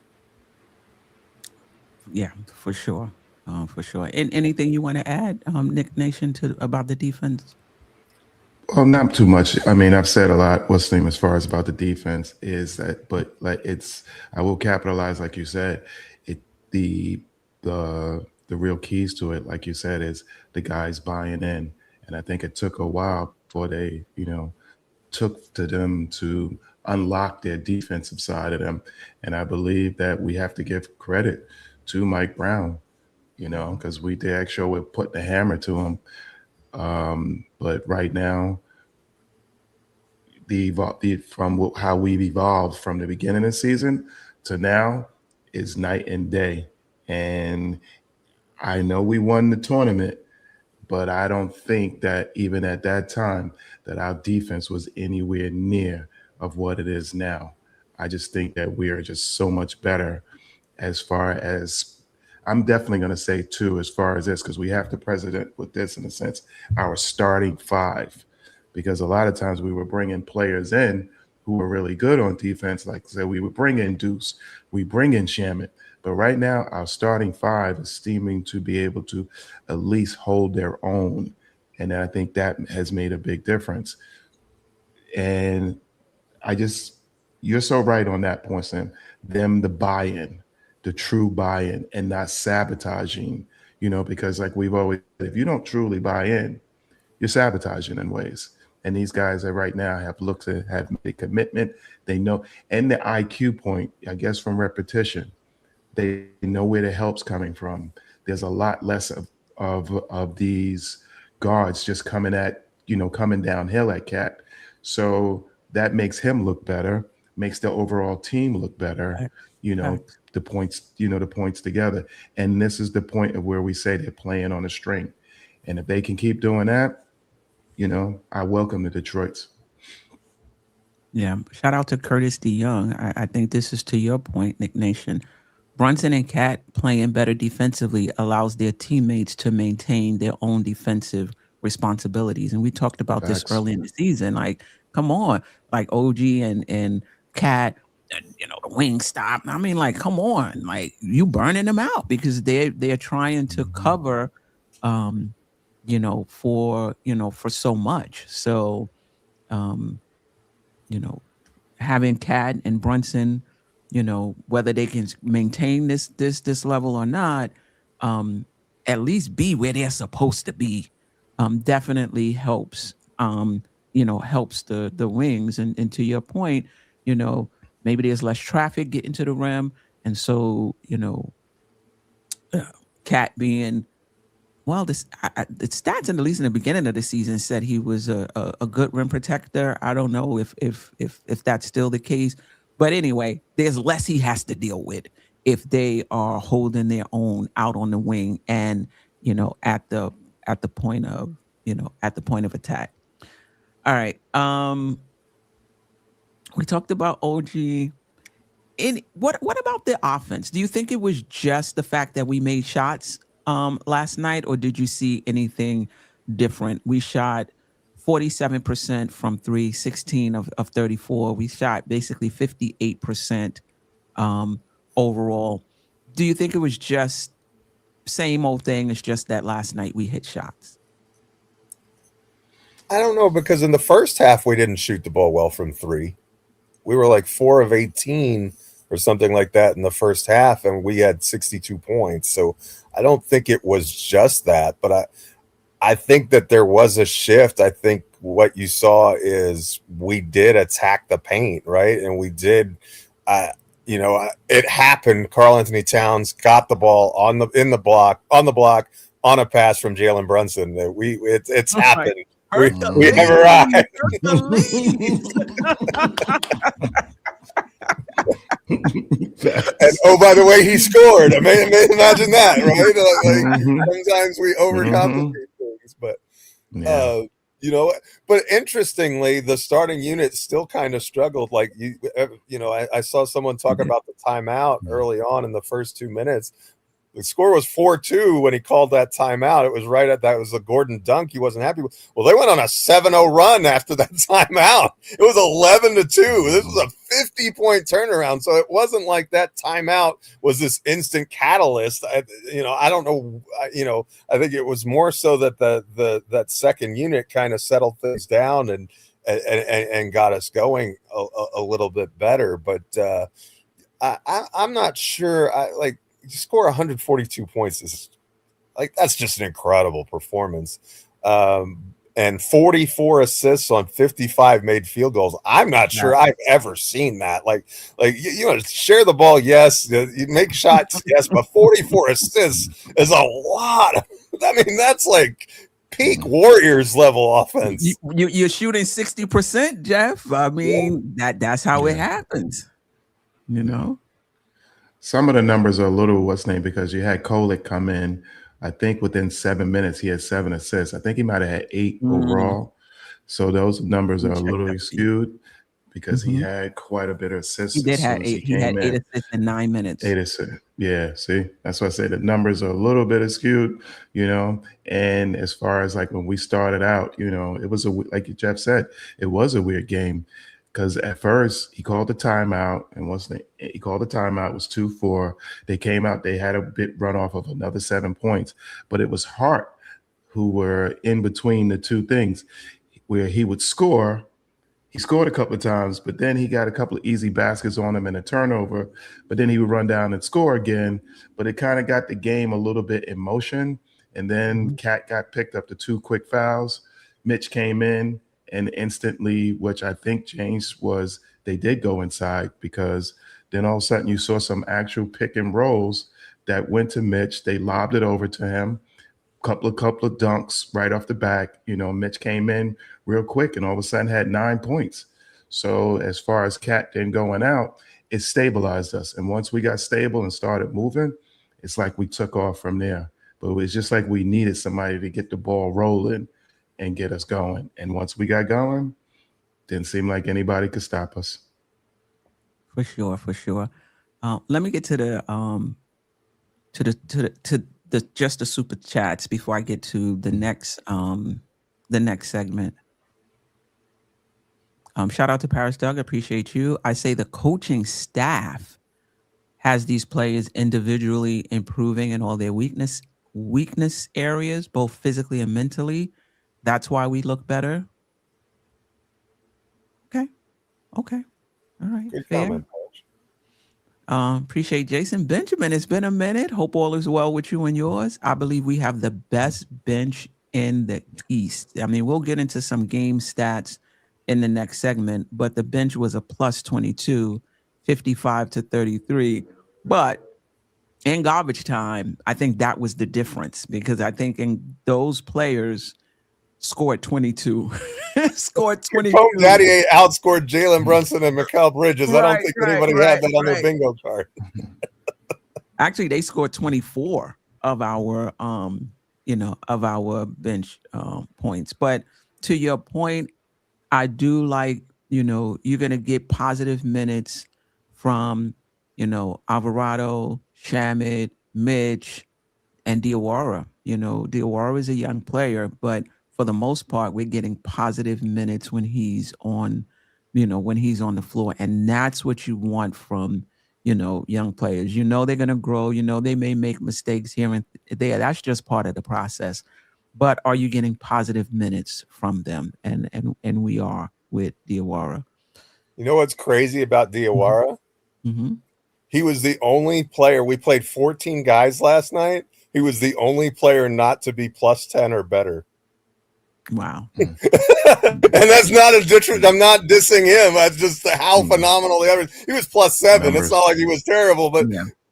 Yeah, for sure. For sure. And anything you want to add, Knick Nation, about the defense? Well, not too much. I mean, I've said a lot. What's the name as far as about the defense is that, but like I will capitalize, like you said, the real keys to it, like you said, is the guys buying in. And I think it took a while before they, took to them to unlock their defensive side of them. And I believe that we have to give credit to Mike Brown, because we did actually we're putting the hammer to him. But right now, from how we've evolved from the beginning of the season to now is night and day. And I know we won the tournament, but I don't think that even at that time that our defense was anywhere near of what it is now. I just think that we are just so much better as far as I'm definitely going to say too, as far as this, because we have to president with this in a sense, our starting 5, because a lot of times we were bringing players in who were really good on defense. Like I said, we would bring in Deuce, we bring in Shamet. But right now, our starting 5 is seeming to be able to at least hold their own. And I think that has made a big difference. And you're so right on that point, Sam. The buy-in, the true buy-in, and not sabotaging, because like we've always said, if you don't truly buy in, you're sabotaging in ways. And these guys that right now have made a commitment. They know, and the IQ point, I guess, from repetition. They know where the help's coming from. There's a lot less of these guards just coming downhill at KAT. So that makes him look better, makes the overall team look better, the points together. And this is the point of where we say they're playing on a string. And if they can keep doing that, I welcome the Detroits. Yeah. Shout out to Curtis DeYoung. I think this is to your point, Knick Nation. Bronson and KAT playing better defensively allows their teammates to maintain their own defensive responsibilities. And we talked about this early in the season. Like, Come on, like OG and KAT, the wing stop. I mean, like, come on, like you burning them out because they're trying to cover, for so much. So, having KAT and Brunson, whether they can maintain this level or not, at least be where they're supposed to be, definitely helps. Helps the wings. And to your point, maybe there's less traffic getting to the rim, and so KAT being the stats at least in the beginning of the season said he was a good rim protector. I don't know if that's still the case, but anyway, there's less he has to deal with if they are holding their own out on the wing and at the point of attack. All right, we talked about OG. What about the offense? Do you think it was just the fact that we made shots last night, or did you see anything different? We shot 47% from three, 16 of 34. We shot basically 58% overall. Do you think it was just same old thing? It's just that last night we hit shots. I don't know, because in the first half we didn't shoot the ball well from three. We were like 4 of 18 or something like that in the first half, and we had 62 points. So I don't think it was just that, but I think that there was a shift. I think what you saw is we did attack the paint, right? And we did, it happened. Karl Anthony Towns got the ball on the block on a pass from Jalen Brunson. It's happened. We have arrived. And oh, by the way, he scored. I mean, imagine that, right? Like sometimes we overcomplicate things, but but interestingly, the starting unit still kind of struggled. Like I saw someone talk about the timeout early on in the first 2 minutes. The score was 4-2 when he called that timeout. It was that was a Gordon dunk he wasn't happy with. Well, they went on a 7-0 run after that timeout. It was 11-2. This was a 50-point turnaround. So it wasn't like that timeout was this instant catalyst. I don't know. I think it was more so that that second unit kind of settled things down and got us going a little bit better. But I'm not sure. You score 142 points is that's just an incredible performance. And 44 assists on 55 made field goals. I'm not sure I've ever seen that. Share the ball, yes. You make shots, yes, but 44 assists is a lot. I mean, that's like peak Warriors level offense. You're shooting 60%, Geoff. I mean, that's how it happens. Some of the numbers are a little because you had Kolek come in. I think within 7 minutes he had 7 assists. I think he might have had 8 overall. So those numbers are a little skewed because he had quite a bit of assists. He did have 8. He had 8 assists in 9 minutes. 8 assists. Yeah. See, that's why I say the numbers are a little bit skewed. And as far as like when we started out, it was like Geoff said, it was a weird game. Because at first he called the timeout, and once he called the timeout, it was 2-4. They came out, they had a bit run off of another 7 points, but it was Hart who were in between the two things where he would score. He scored a couple of times, but then he got a couple of easy baskets on him and a turnover, but then he would run down and score again. But it kind of got the game a little bit in motion. And then KAT got picked up the 2 quick fouls. Mitch came in. And instantly, which I think changed, was they did go inside, because then all of a sudden you saw some actual pick and rolls that went to Mitch. They lobbed it over to him. Couple of dunks right off the back. Mitch came in real quick and all of a sudden had 9 points. So as far as KAT then going out, it stabilized us. And once we got stable and started moving, it's like we took off from there. But it was just like we needed somebody to get the ball rolling and get us going. And once we got going, didn't seem like anybody could stop us. For sure. Let me get to the just the super chats before I get to the next segment. Shout out to Paris Doug. Appreciate you. I say the coaching staff has these players individually improving in all their weakness areas, both physically and mentally. That's why we look better. Okay. Okay. All right. Good Fair. comment, Coach. Appreciate Jason Benjamin. It's been a minute. Hope all is well with you and yours. I believe we have the best bench in the East. I mean, we'll get into some game stats in the next segment, but the bench was a plus 22, 55 to 33. But in garbage time, I think that was the difference, because I think in those players scored 22. Scored 22. Pope Daddy outscored Jalen Brunson and Mikal Bridges. I don't think anybody had that on their bingo card. Actually, they scored 24 of our of our bench points. But to your point, I do like, you're gonna get positive minutes from, Alvarado, Shamit, Mitch, and Diawara. Diawara is a young player, but for the most part, we're getting positive minutes when he's on, when he's on the floor. And that's what you want from, young players. They're going to grow. They may make mistakes here and there. That's just part of the process. But are you getting positive minutes from them? And we are with Diawara. You know what's crazy about Diawara? Mm-hmm. He was the only player. We played 14 guys last night. He was the only player not to be plus 10 or better. Wow. And that's not a detriment. I'm not dissing him. That's just how phenomenal the other. He was plus 7. It's not like he was terrible, but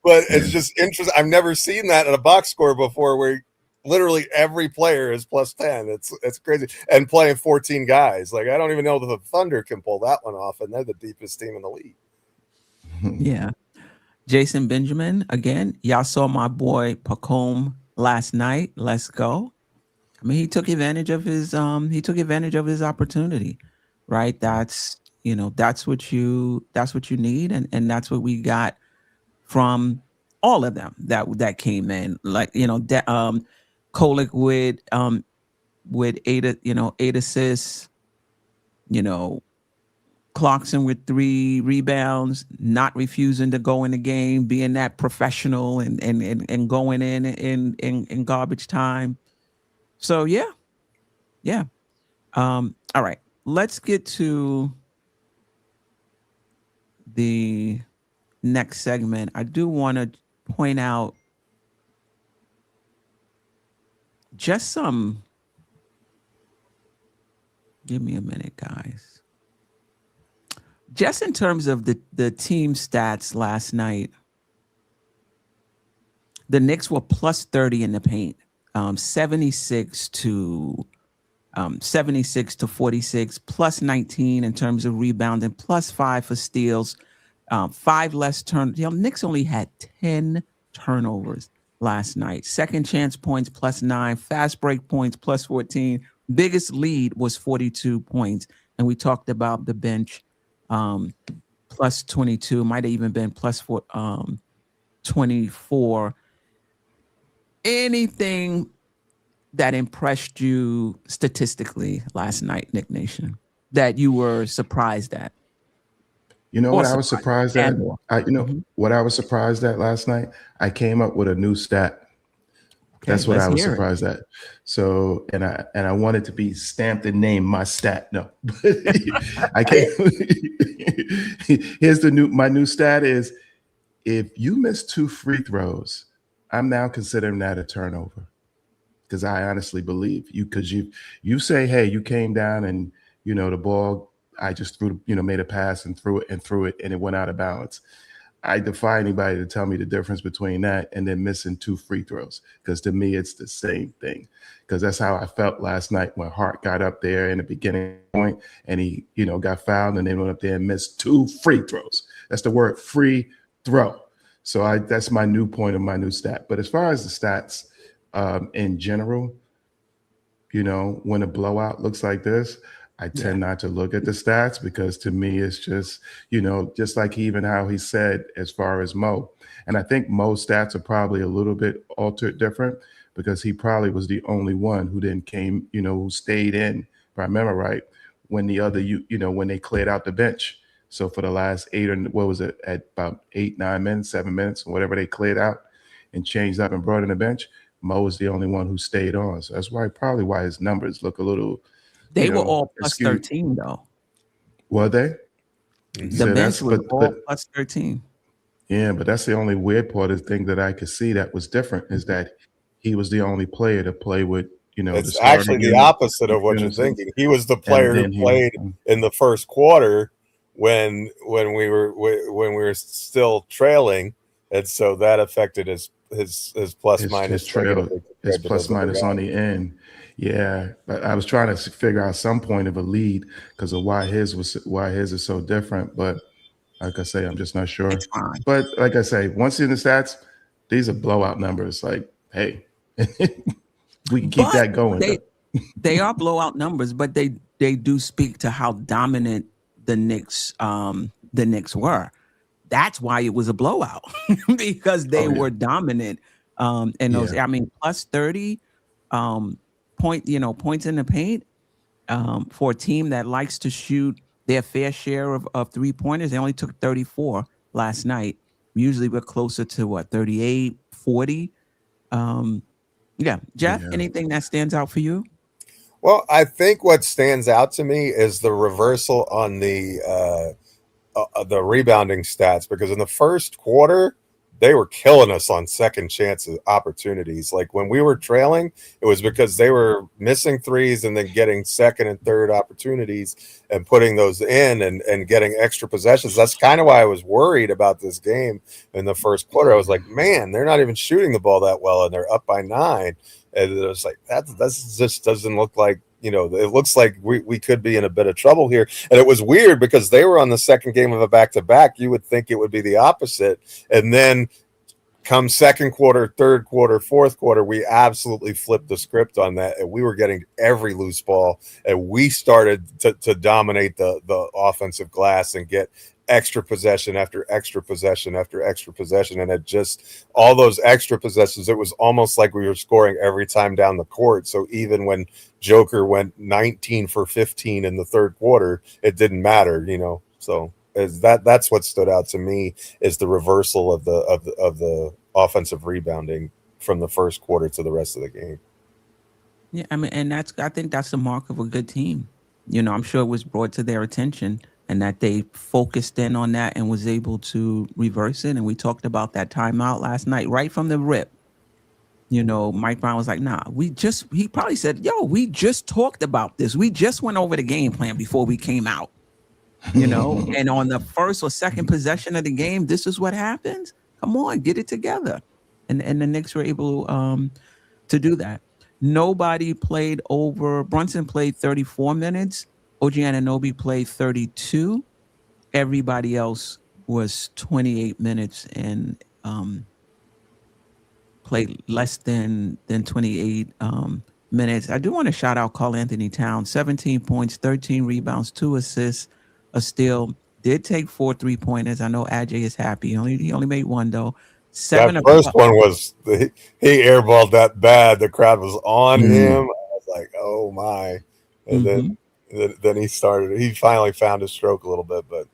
it's just interesting. I've never seen that in a box score before, where literally every player is plus 10. It's crazy. And playing 14 guys. Like, I don't even know that the Thunder can pull that one off, and they're the deepest team in the league. Yeah. Jason Benjamin, again, y'all saw my boy Pacome last night. Let's go. I mean, he took advantage of his opportunity, right? That's what you need, and that's what we got from all of them that came in. Like, Kolek with 8 assists, Clarkson with 3 rebounds, not refusing to go in the game, being that professional and going in garbage time. So yeah. All right, let's get to the next segment. I do want to point out just some. Give me a minute, guys. Just in terms of the team stats last night, the Knicks were plus 30 in the paint, 76 to 46, plus 19 in terms of rebounding, plus 5 for steals, 5 less turnovers. Knicks only had 10 turnovers last night. Second chance points plus 9, fast break points plus 14. Biggest lead was 42 points, and we talked about the bench. Plus 22, might have even been plus 24. Anything that impressed you statistically last night, Knick Nation, that you were surprised at? What I was surprised at? What I was surprised at last night? I came up with a new stat. Okay, that's what I was surprised at. So, and I wanted to be stamped and named my stat. No, I can't. Here's my new stat is: if you miss 2 free throws, I'm now considering that a turnover, because I honestly believe you. Because you say, hey, you came down and the ball, I just threw, made a pass and threw it, and it went out of bounds. I defy anybody to tell me the difference between that and then missing 2 free throws, because to me, it's the same thing. Because that's how I felt last night when Hart got up there in the beginning point and he, got fouled and then went up there and missed 2 free throws. That's the word, free throw. So that's my new point of my new stat. But as far as the stats in general, when a blowout looks like this, I tend not to look at the stats, because to me, it's just, just like even how he said as far as Mo. And I think Mo's stats are probably a little bit altered different, because he probably was the only one who who stayed in, if I remember right, when the other, when they cleared out the bench. So for the last at about 8, 9 minutes, 7 minutes, whatever they cleared out and changed up and brought in the bench, Mo was the only one who stayed on. So that's probably why his numbers look a little. They were all plus skewed. 13 though. Were they? The bench was all plus 13. Yeah, but that's the only weird part of the thing that I could see that was different is that he was the only player to play with, it's actually the opposite of what you're thinking. He was the player who played in the first quarter when we were still trailing, and so that affected his plus minus his plus minus on the end. Yeah, but I was trying to figure out some point of a lead because of why his is so different, but like I say, I'm just not sure. It's fine. But like I say, once in the stats, these are blowout numbers. Like, hey, we can keep that going. They are blowout numbers, but they do speak to how dominant the Knicks were. That's why it was a blowout because they were dominant. And those, I mean, plus 30 points in the paint for a team that likes to shoot their fair share of 3-pointers. They only took 34 last night. Usually we're closer to 38, 40. Geoff, anything that stands out for you? Well, I think what stands out to me is the reversal on the rebounding stats, because in the first quarter, they were killing us on second chance opportunities. Like when we were trailing, it was because they were missing threes and then getting second and third opportunities and putting those in and getting extra possessions. That's kind of why I was worried about this game in the first quarter. I was like, man, they're not even shooting the ball that well and they're up by 9. And it was like, that just doesn't look like, it looks like we could be in a bit of trouble here. And it was weird because they were on the second game of a back-to-back. You would think it would be the opposite. And then come second quarter, third quarter, fourth quarter, we absolutely flipped the script on that. And we were getting every loose ball. And we started to dominate the offensive glass and get extra possession after extra possession after extra possession. And it just, all those extra possessions, it was almost like we were scoring every time down the court. So even when Joker went 19 for 15 in the third quarter, it didn't matter, So that's what stood out to me is the reversal of the offensive rebounding from the first quarter to the rest of the game. Yeah, I mean, and I think that's the mark of a good team. I'm sure it was brought to their attention and that they focused in on that and was able to reverse it. And we talked about that timeout last night, right from the rip. Mike Brown was like, nah, he probably said, yo, we just talked about this. We just went over the game plan before we came out, and on the first or second possession of the game, this is what happens. Come on, get it together. And the Knicks were able to do that. Nobody played over. Bronson played 34 minutes. OG Anunoby played 32. Everybody else was 28 minutes and played less than 28 minutes. I do want to shout out Karl-Anthony Towns, 17 points, 13 rebounds, 2 assists, a steal. Did take 4 3-pointers. I know Ajay is happy. He only made 1 though. That first one was he airballed that bad. The crowd was on him. I was like, oh my. And then he finally found his stroke a little bit. But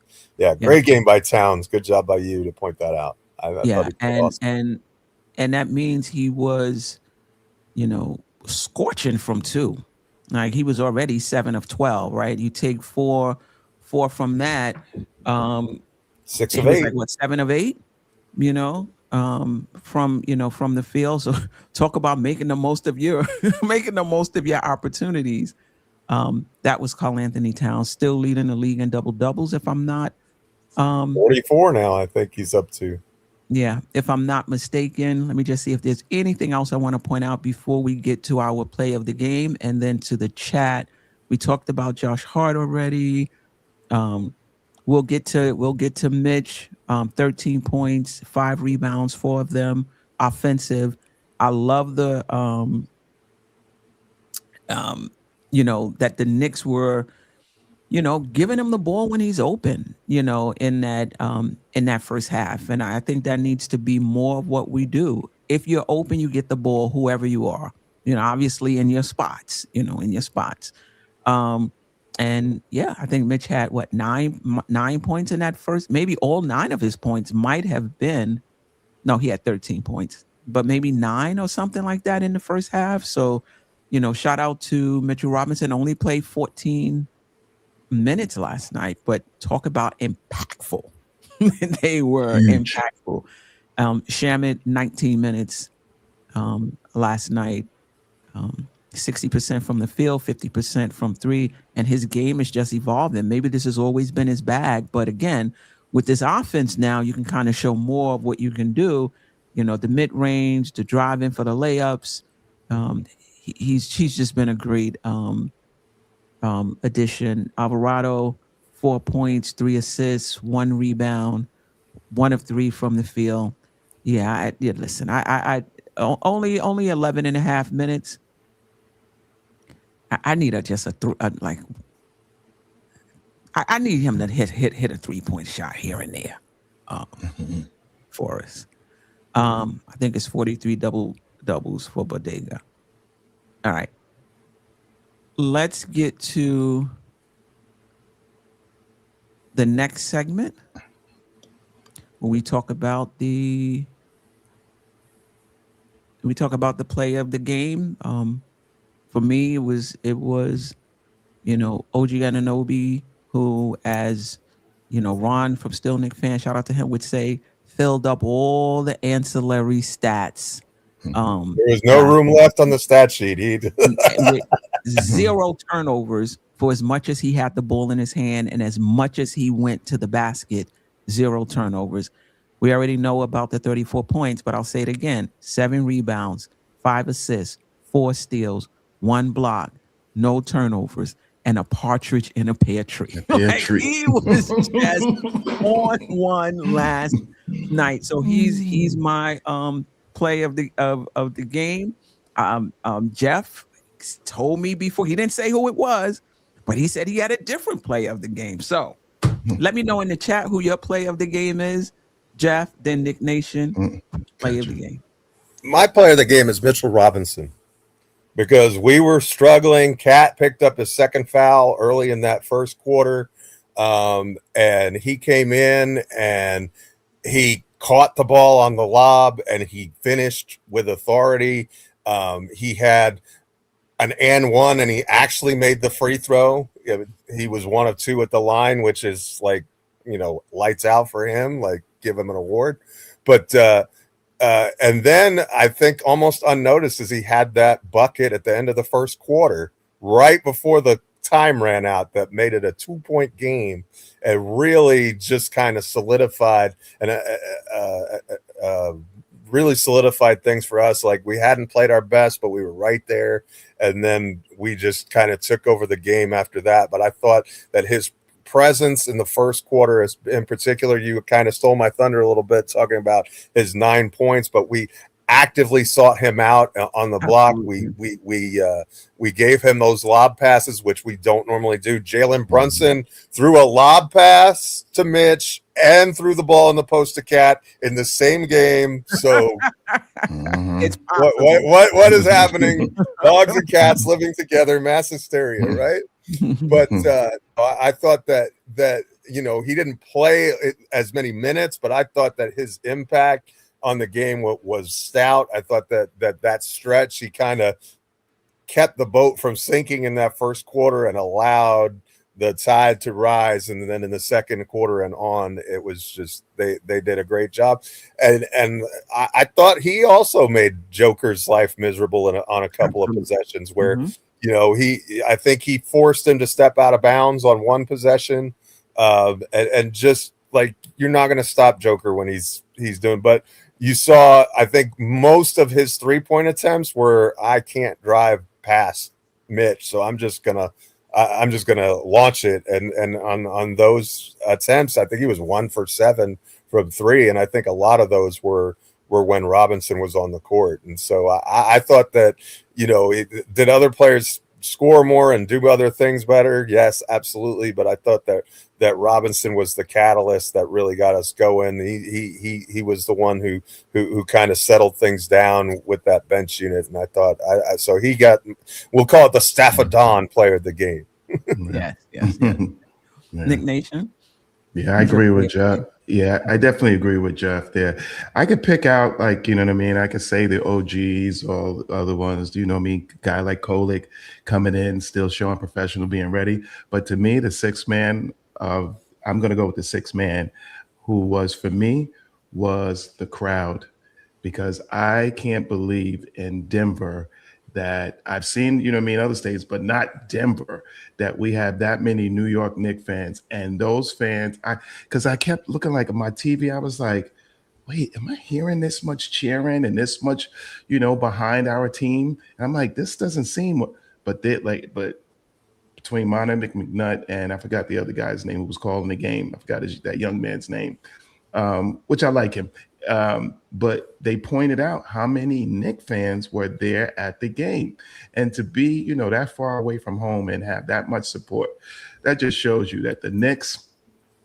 great game by Towns. Good job by you to point that out. I thought he was awesome. And that means he was, scorching from 2. Like he was already 7 of 12, right? You take 4 from that. 6 of 8. Like 7 of 8, from the field. So talk about making the most of your opportunities. That was Karl-Anthony Towns, still leading the league in double doubles. If I'm not 44 now, I think he's up to. Yeah, if I'm not mistaken. Let me just see if there's anything else I want to point out before we get to our play of the game and then to the chat. We talked about Josh Hart already. We'll get to Mitch. 13 points, 5 rebounds, 4 of them offensive. I love the that the Knicks were, giving him the ball when he's open, in that first half. And I think that needs to be more of what we do. If you're open, you get the ball, whoever you are, obviously in your spots, And And yeah, I think Mitch had what, nine points in that first. Maybe all 9 of his points might have been. No, he had 13 points, but maybe 9 or something like that in the first half. So, shout out to Mitchell Robinson. Only played 14 minutes last night, but talk about impactful. They were Huge. impactful. Shamit, 19 minutes last night. 60% from the field, 50% from 3, and his game is just evolving. Maybe this has always been his bag, but again, with this offense now, you can kind of show more of what you can do. The mid range, the driving for the layups. He's just been a great addition. Alvarado, 4 points, 3 assists, 1 rebound, 1 of 3 from the field. Yeah, listen, I only 11 and a half minutes. I need I need him to hit a 3-point shot here and there for us. I think it's 43 doubles for Bodega. All right. Let's get to the next segment when we talk about the play of the game. For me, it was OG Anunoby, who, as Ron from Still Knick fan, shout out to him, would say, filled up all the ancillary stats. There was no room left on the stat sheet. With 0 turnovers for as much as he had the ball in his hand and as much as he went to the basket. 0 turnovers. We already know about the 34 points, but I'll say it again: 7 rebounds, 5 assists, 4 steals, 1 block, no turnovers, and a partridge in a pear tree. He was just on one last night. So he's my play of the game. Geoff told me before, he didn't say who it was, but he said he had a different play of the game. So let me know in the chat who your play of the game is. Geoff, then Knick Nation, play of the game. My player of the game is Mitchell Robinson, because we were struggling. KAT picked up his second foul early in that first quarter, and he came in and he caught the ball on the lob and he finished with authority. He had an and 1 and he actually made the free throw. He was 1 of 2 at the line, which is like, lights out for him, like give him an award. But and then I think almost unnoticed as he had that bucket at the end of the first quarter, right before the time ran out, that made it a 2-point game and really just kind of solidified really solidified things for us. Like, we hadn't played our best, but we were right there. And then we just kind of took over the game after that. But I thought that his presence in the first quarter, in particular, you kind of stole my thunder a little bit talking about his 9 points, but we actively sought him out on the block. We gave him those lob passes, which we don't normally do. Jalen Brunson threw a lob pass to Mitch and threw the ball in the post to KAT in the same game. So it's what is happening? Dogs and cats living together, mass hysteria, right? But I thought that he didn't play as many minutes, but I thought that his impact on the game was stout. I thought that stretch, he kind of kept the boat from sinking in that first quarter and allowed the tide to rise. And then in the second quarter and on, it was just they did a great job. And I thought he also made Joker's life miserable on a couple of possessions where I think he forced him to step out of bounds on one possession, and just like, you're not going to stop Joker when he's doing. But you saw, I think most of his 3-point attempts were, I can't drive past Mitch, so I'm just gonna launch it. And on those attempts, I think he was 1 for 7 from 3, and I think a lot of those were when Robinson was on the court. And so I thought that, did other players score more and do other things better? Yes, absolutely. But I thought that Robinson was the catalyst that really got us going. He was the one who kind of settled things down with that bench unit. And I thought, so he got, we'll call it the Staffordon player of the game. Yes, yes, yes. Yeah. Knick Nation. Yeah, I agree with Geoff. Yeah, I definitely agree with Geoff there. I could pick out, like, you know what I mean? I could say the OGs or other ones, you know what I mean? Guy like Kolick coming in, still showing professional, being ready. But to me, the sixth man I'm going to go with the sixth man who was, for me, was the crowd, because I can't believe in Denver that I've seen, you know what I mean, other states, but not Denver, that we have that many New York Knicks fans. And those fans, because I kept looking like on my TV, I was like, wait, am I hearing this much cheering and this much, you know, behind our team? And I'm like, this doesn't seem, but between Monte McNutt and I forgot the other guy's name who was calling the game. I forgot that young man's name, which I like him. But they pointed out how many Knicks fans were there at the game. And to be, you know, that far away from home and have that much support, that just shows you that the Knicks,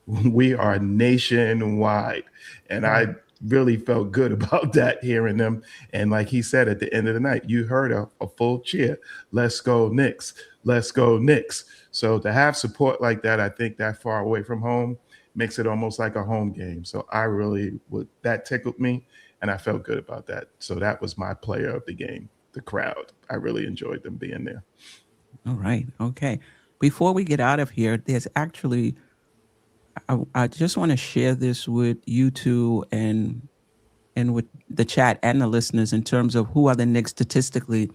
we are nationwide. And I really felt good about that, hearing them. And like he said, at the end of the night, you heard a full cheer. Let's go Knicks. Let's go Knicks. So to have support like that, I think that far away from home makes it almost like a home game. So I really that tickled me, and I felt good about that. So that was my player of the game, the crowd. I really enjoyed them being there. All right. Okay. Before we get out of here, there's actually, I just want to share this with you two and with the chat and the listeners in terms of who are the Knicks statistically,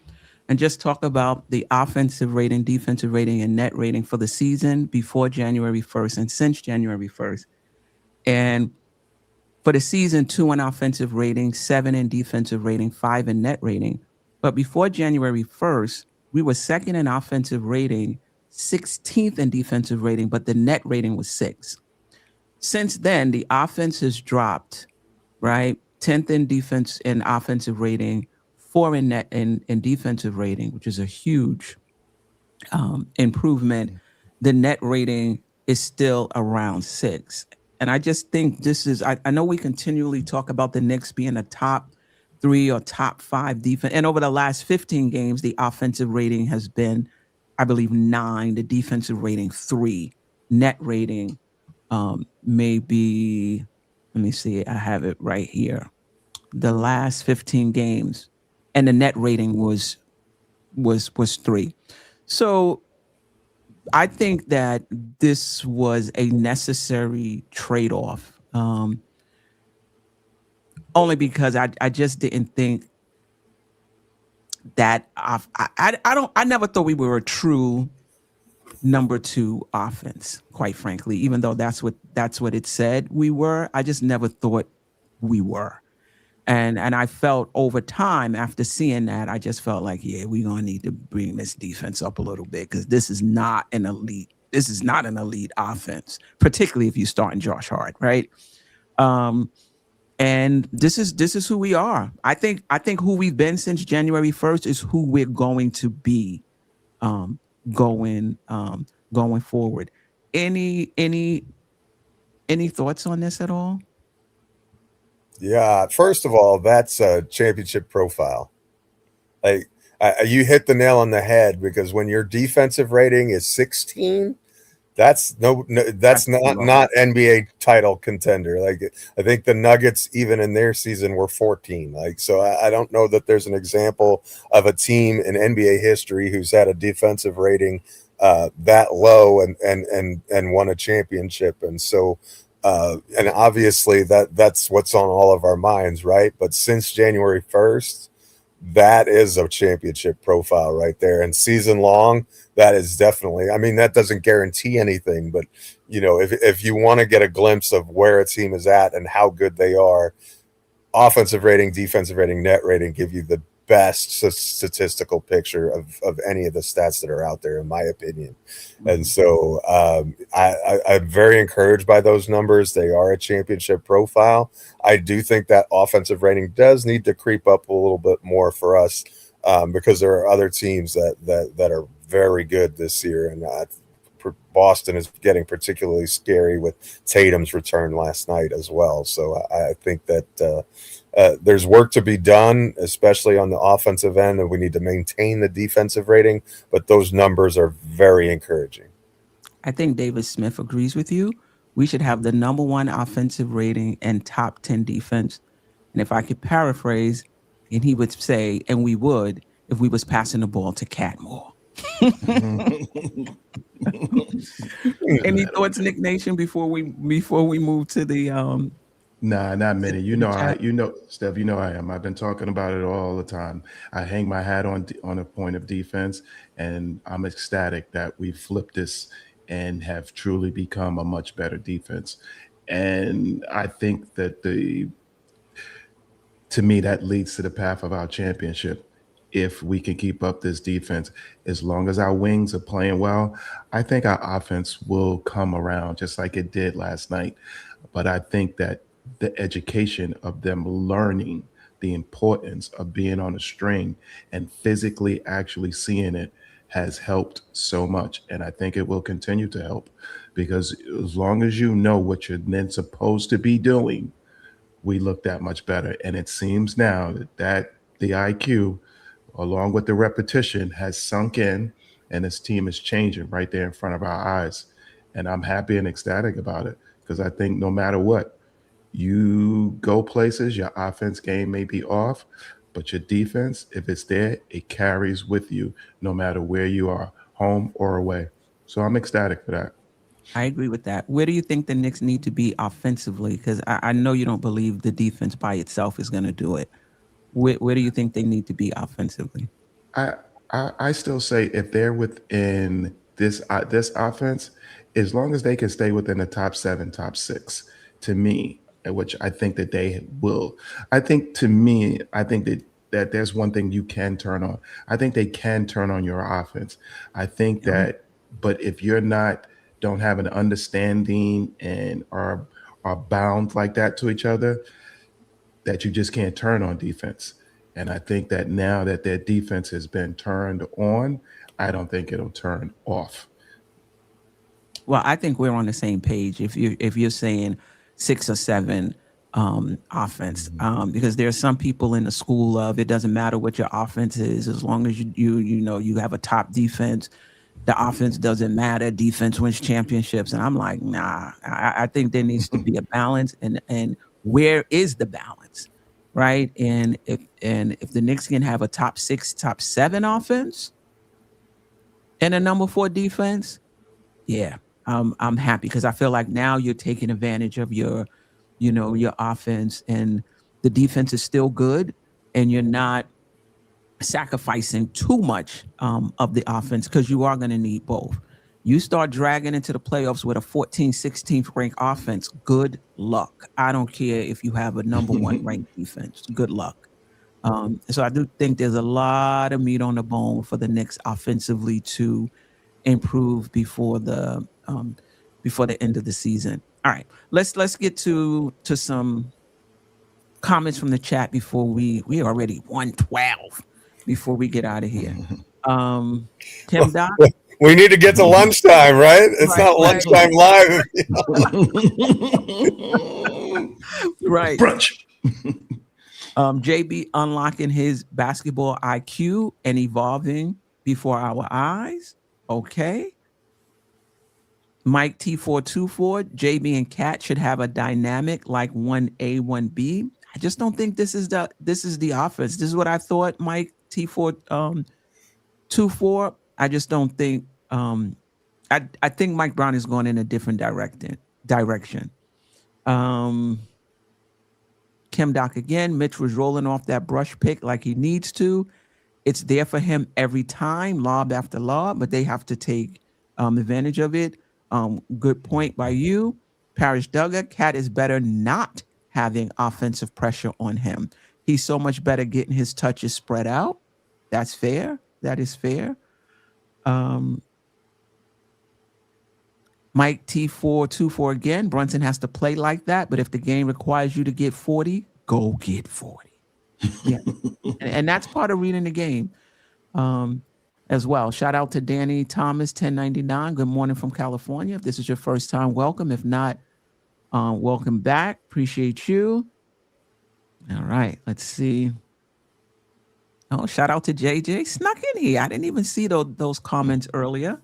and just talk about the offensive rating, defensive rating, and net rating for the season before January 1st and since January 1st. And for the season, 2 in offensive rating, 7 in defensive rating, 5 in net rating. But before January 1st, we were second in offensive rating, 16th in defensive rating, but the net rating was 6. Since then, the offense has dropped, right? 10th in defense and offensive rating, 4 in net in defensive rating, which is a huge improvement. The net rating is still around 6. And I just think this is, I know we continually talk about the Knicks being a top 3 or top 5 defense. And over the last 15 games, the offensive rating has been, I believe, 9, the defensive rating 3, net rating maybe, let me see, I have it right here. The last 15 games, and the net rating was 3. So I think that this was a necessary trade-off, only because I just didn't think that I never thought we were a true number 2 offense, quite frankly, even though that's what it said we were. I just never thought we were. And I felt over time, after seeing that, I just felt like, yeah, we're gonna need to bring this defense up a little bit, because this is not an elite offense, particularly if you start in Josh Hart, right? And this is who we are. I think who we've been since January 1st is who we're going to be going forward. Any thoughts on this at all? Yeah, first of all, that's a championship profile. Like, you hit the nail on the head, because when your defensive rating is 16, that's not NBA title contender. Like, I think the Nuggets, even in their season, were 14. Like, so I don't know that there's an example of a team in NBA history who's had a defensive rating that low and won a championship. And so, and obviously that's what's on all of our minds, right? But since January 1st, that is a championship profile right there. And season long, that is definitely, I mean, that doesn't guarantee anything, but you know, if you want to get a glimpse of where a team is at and how good they are, offensive rating, defensive rating, net rating give you the best statistical picture of any of the stats that are out there, in my opinion. And so I'm very encouraged by those numbers. They are a championship profile. I do think that offensive rating does need to creep up a little bit more for us, because there are other teams that are very good this year, and Boston is getting particularly scary with Tatum's return last night as well. So I think that There's work to be done, especially on the offensive end, and we need to maintain the defensive rating. But those numbers are very encouraging. I think David Smith agrees with you. We should have the #1 offensive rating and top 10 defense. And if I could paraphrase, and he would say, and we would, if we was passing the ball to KAT more. Any thoughts, Knick Nation, before we move to the Nah, not many. Steph, you know I am. I've been talking about it all the time. I hang my hat on a point of defense, and I'm ecstatic that we flipped this and have truly become a much better defense. And I think that to me, that leads to the path of our championship. If we can keep up this defense, as long as our wings are playing well, I think our offense will come around just like it did last night. But I think that the education of them learning the importance of being on a string and physically actually seeing it has helped so much. And I think it will continue to help, because as long as you know what you're then supposed to be doing, we look that much better. And it seems now that the IQ, along with the repetition, has sunk in, and this team is changing right there in front of our eyes. And I'm happy and ecstatic about it, because I think no matter what, you go places, your offense game may be off, but your defense, if it's there, it carries with you no matter where you are, home or away. So I'm ecstatic for that. I agree with that. Where do you think the Knicks need to be offensively? Because I know you don't believe the defense by itself is going to do it. Where do you think they need to be offensively? I still say if they're within this offense, as long as they can stay within the top 7, top 6, to me, which I think that they will. I think that there's one thing you can turn on. I think they can turn on your offense. I think that, but if you're don't have an understanding and are bound like that to each other, that you just can't turn on defense. And I think that now that their defense has been turned on, I don't think it'll turn off. Well, I think we're on the same page. If you're saying 6 or 7 offense, because there are some people in the school of it doesn't matter what your offense is, as long as you have a top defense, the offense doesn't matter. Defense wins championships, and I'm like, nah. I think there needs to be a balance, and where is the balance, right? And if the Knicks can have a top 6, top 7 offense and a #4 defense, yeah, I'm happy, because I feel like now you're taking advantage of your offense, and the defense is still good, and you're not sacrificing too much of the offense, because you are going to need both. You start dragging into the playoffs with a 14th, 16th ranked offense, good luck. I don't care if you have a #1 ranked defense. Good luck. So I do think there's a lot of meat on the bone for the Knicks offensively to improve before the end of the season. All right, let's get to some comments from the chat before we already 112 before we get out of here. Tim Doc, we need to get to lunchtime, right? It's not lunchtime live. Right. Brunch. JB unlocking his basketball IQ and evolving before our eyes. Okay. Mike T424, JB and KAT should have a dynamic like 1A, 1B. I just don't think this is the offense. This is what I thought, Mike T424. I just don't think I think Mike Brown is going in a different direction. Kim Doc again. Mitch was rolling off that brush pick like he needs to. It's there for him every time, lob after lob, but they have to take advantage of it. Good point by you. Parrish Duggar, KAT is better not having offensive pressure on him. He's so much better getting his touches spread out. That's fair. That is fair. Mike T424 again. Brunson has to play like that, but if the game requires you to get 40, go get 40. Yeah. and that's part of reading the game as well. Shout out to Danny Thomas 1099. Good morning from California. If this is your first time, welcome. If not, welcome back. Appreciate you. All right, let's see. Oh, shout out to JJ. Snuck in here. I didn't even see those comments earlier.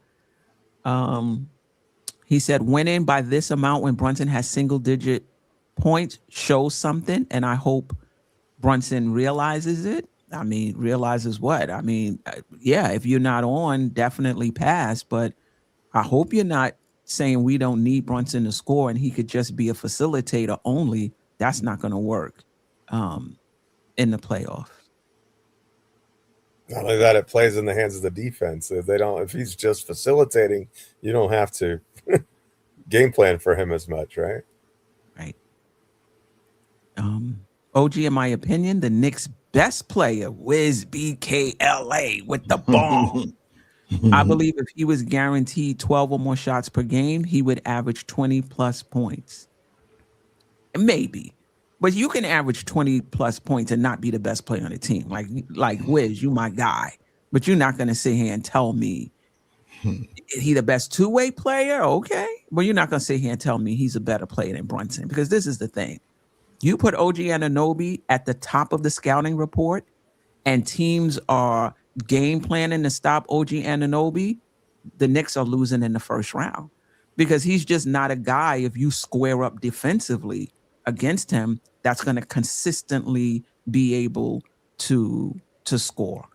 He said winning by this amount when Brunson has single digit points shows something, and I hope Brunson realizes it. I mean, realizes what? I mean, yeah, if you're not on, definitely pass, but I hope you're not saying we don't need Brunson to score and he could just be a facilitator only. That's not going to work in the playoffs. Not only that, it plays in the hands of the defense. If he's just facilitating, you don't have to game plan for him as much, right? Right. OG, in my opinion, the Knicks' best player, Wiz BKLA with the ball. I believe if he was guaranteed 12 or more shots per game, he would average 20 plus points. Maybe. But you can average 20 plus points and not be the best player on the team. Like Wiz, you my guy. But you're not going to sit here and tell me is he the best two-way player? Okay. But you're not going to sit here and tell me he's a better player than Brunson, because this is the thing. You put OG Anunoby at the top of the scouting report and teams are game planning to stop OG Anunoby, the Knicks are losing in the first round because he's just not a guy, if you square up defensively against him, that's going to consistently be able to score.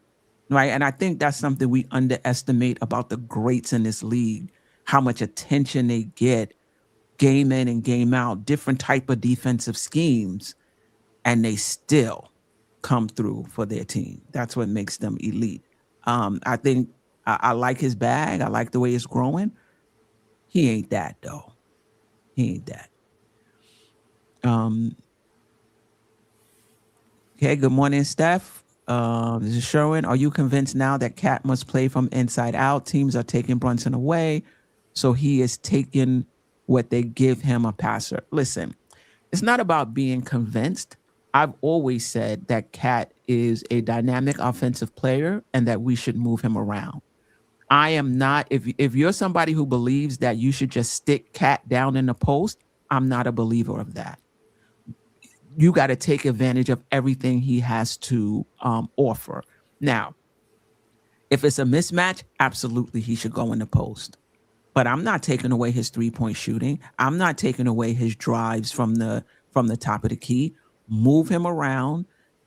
Right. And I think that's something we underestimate about the greats in this league, how much attention they get game in and game out, different type of defensive schemes, and they still come through for their team. That's what makes them elite. I think I like his bag. I like the way it's growing. He ain't that, though. He ain't that. Okay, good morning, Steph. This is Sherwin. Are you convinced now that KAT must play from inside out? Teams are taking Brunson away, so he is taking what they give him, a passer. Listen, it's not about being convinced. I've always said that KAT is a dynamic offensive player and that we should move him around. I am not, if you're somebody who believes that you should just stick KAT down in the post, I'm not a believer of that. You got to take advantage of everything he has to offer. Now, if it's a mismatch, absolutely he should go in the post. But I'm not taking away his three-point shooting. I'm not taking away his drives from the top of the key. Move him around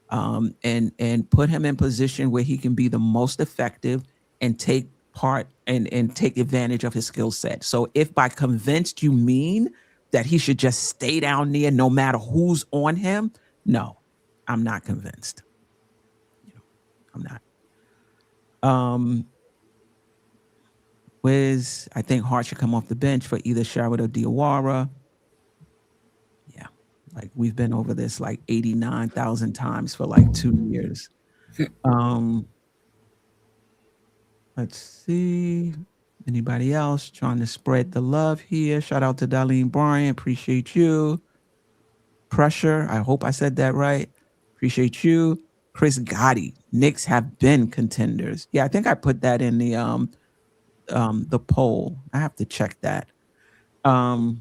and put him in position where he can be the most effective and take part and take advantage of his skill set. So if by convinced you mean that he should just stay down there no matter who's on him, no, I'm not convinced. I'm not. Wiz, I think Hart should come off the bench for either Sherwood or Diawara. Yeah, like we've been over this like 89,000 times for like 2 years. Let's see. Anybody else trying to spread the love here? Shout out to Darlene Bryan. Appreciate you. Pressure. I hope I said that right. Appreciate you. Chris Gotti. Knicks have been contenders. Yeah, I think I put that in the poll. I have to check that. Anagro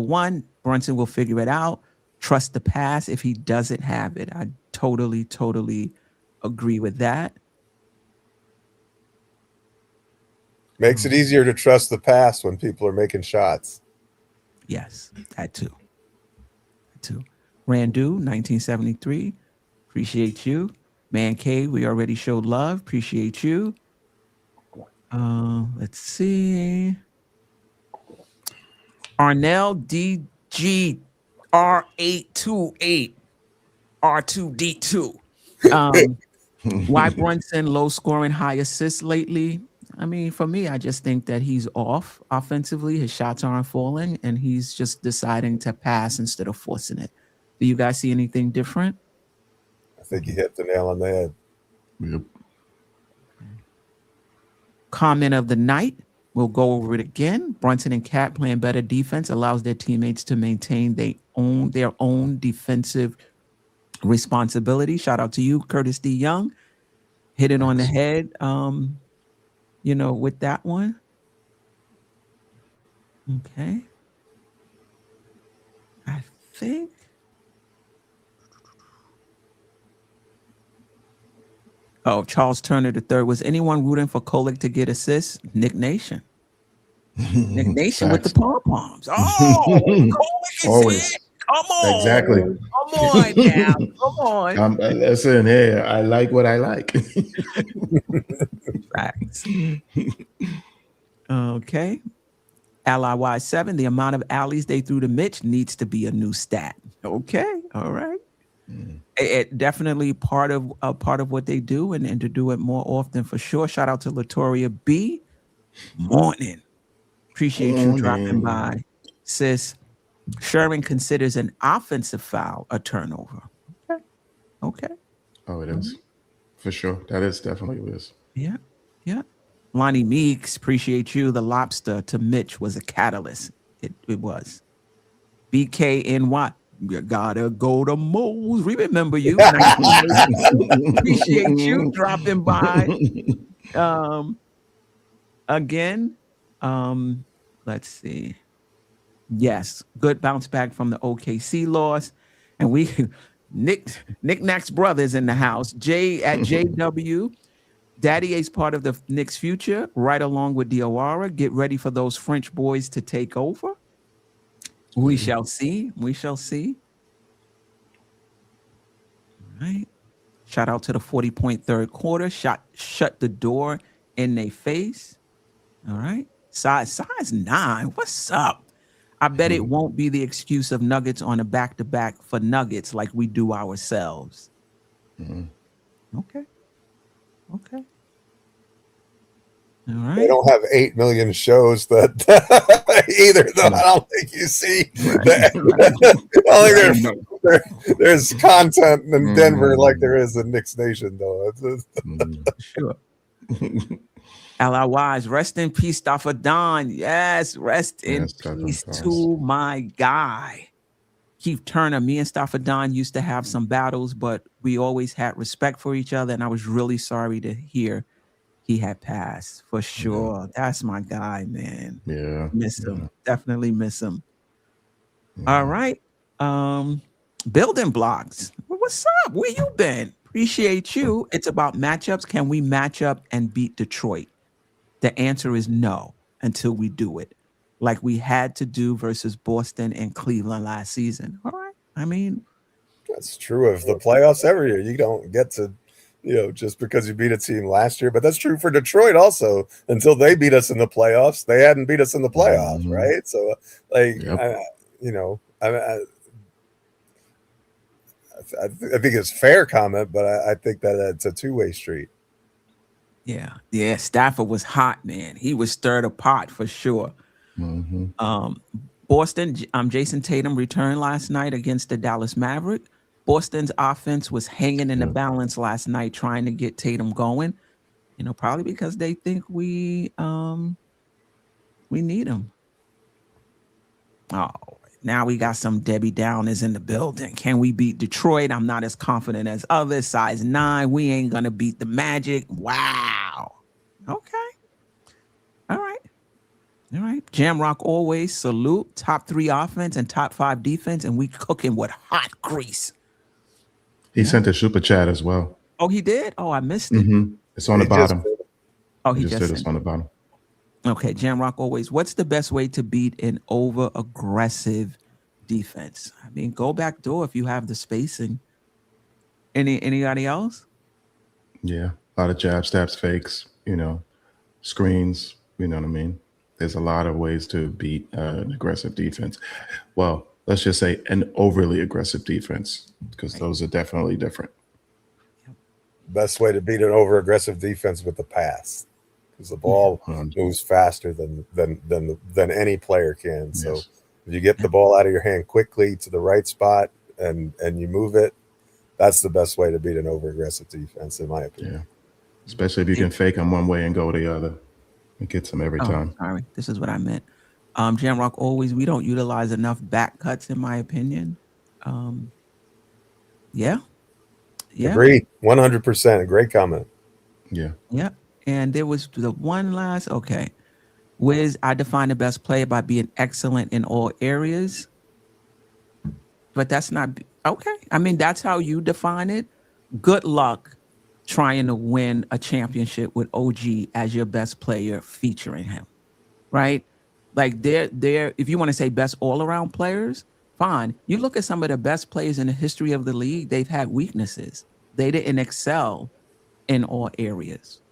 1, Brunson will figure it out. Trust the pass if he doesn't have it. I totally agree with that. Makes it easier to trust the pass when people are making shots. Yes, that too. Randu, 1973. Appreciate you. Man K, we already showed love. Appreciate you. Let's see. Arnell DG R828 R2D2. Why Brunson low scoring, high assists lately? I mean, for me, I just think that he's off offensively. His shots aren't falling, and he's just deciding to pass instead of forcing it. Do you guys see anything different? I think you hit the nail on the head. Yep. Comment of the night. We'll go over it again. Bronson and KAT playing better defense allows their teammates to maintain their own defensive responsibility. Shout out to you, Curtis D. Young. Hit it on the head, with that one. Okay. I think Oh, Charles Turner III. Was anyone rooting for Kolek to get assists? Nick Nation. Nick Nation with the pom-poms. Oh, Kolek is Always. here. Come on. Exactly. Come on now. Come on. Listen, hey, I like what I like. Facts. Okay. LIY7, the amount of alleys they threw to Mitch needs to be a new stat. Okay. All right. It definitely part of what they do, and to do it more often for sure. Shout out to Latoria B. Morning. Appreciate you dropping by. Sis, Sherman considers an offensive foul a turnover. Okay. Oh, it is. For sure. That is definitely what it is. Yeah. Yeah. Lonnie Meeks, appreciate you. The lobster to Mitch was a catalyst. It was. BKNY. You gotta go to Moles. We remember you. Appreciate you dropping by. Again. Let's see. Yes, good bounce back from the OKC loss. And we Knicks brothers in the house. Jay at JW. Daddy A's part of the Knicks future, right along with Diawara. Get ready for those French boys to take over. We shall see. We shall see. All right. Shout out to the 40-point third quarter. Shut the door in their face. All right. Size 9. What's up? I bet it won't be the excuse of Nuggets on a back-to-back for Nuggets like we do ourselves. Okay. Okay. All right. They don't have 8 million shows that either, though. I don't think you see. There's content in Denver like there is in Knicks Nation, though. Sure. LIYs, rest in peace, Stafford Don. Yes, rest in peace to my guy. Keith Turner. Me and Stafford Don used to have some battles, but we always had respect for each other, and I was really sorry to hear he had passed, for sure. That's my guy, man. Yeah. Miss him. Definitely miss him. All right. Building blocks. What's up? Where you been? Appreciate you. It's about matchups. Can we match up and beat Detroit? The answer is no until we do it, like we had to do versus Boston and Cleveland last season. All right. I mean, that's true of the playoffs every year. You don't get to, just because you beat a team last year, but that's true for Detroit also. Until they beat us in the playoffs, they hadn't beat us in the playoffs, right? So, I think it's a fair comment, but I think that it's a two-way street. Yeah. Stafford was hot, man. He was stirred apart for sure. Boston, Jason Tatum returned last night against the Dallas Maverick. Boston's offense was hanging in the balance last night, trying to get Tatum going. Probably because they think we need him. Oh, now we got some Debbie Downers in the building. Can we beat Detroit? I'm not as confident as others. Size 9. We ain't gonna beat the Magic. Wow. Okay. All right. Jamrock always salute. Top 3 offense and top 5 defense, and we cooking with hot grease. He sent a super chat as well. Oh, he did? Oh, I missed it. It's on the bottom. He just did. It's on the bottom. Okay, Jamrock always. What's the best way to beat an over-aggressive defense? I mean, go back door if you have the spacing. Anybody else? Yeah, a lot of jab, stabs, fakes, screens, you know what I mean? There's a lot of ways to beat an aggressive defense. Well, let's just say an overly aggressive defense, because those are definitely different. Best way to beat an over-aggressive defense with the pass, because the ball moves faster than any player can. So if you get the ball out of your hand quickly to the right spot and you move it, that's the best way to beat an over-aggressive defense, in my opinion. Yeah, especially if you can fake them one way and go the other. It gets them every time. Sorry, this is what I meant. Jamrock always, we don't utilize enough back cuts, in my opinion. Yeah. Agreed. 100%. Great comment. Yeah. And there was the one last, Wiz, I define the best player by being excellent in all areas. But that's not, okay. I mean, that's how you define it. Good luck trying to win a championship with OG as your best player featuring him, right? Like they're if you want to say best all-around players, fine. You look at some of the best players in the history of the league, they've had weaknesses. They didn't excel in all areas,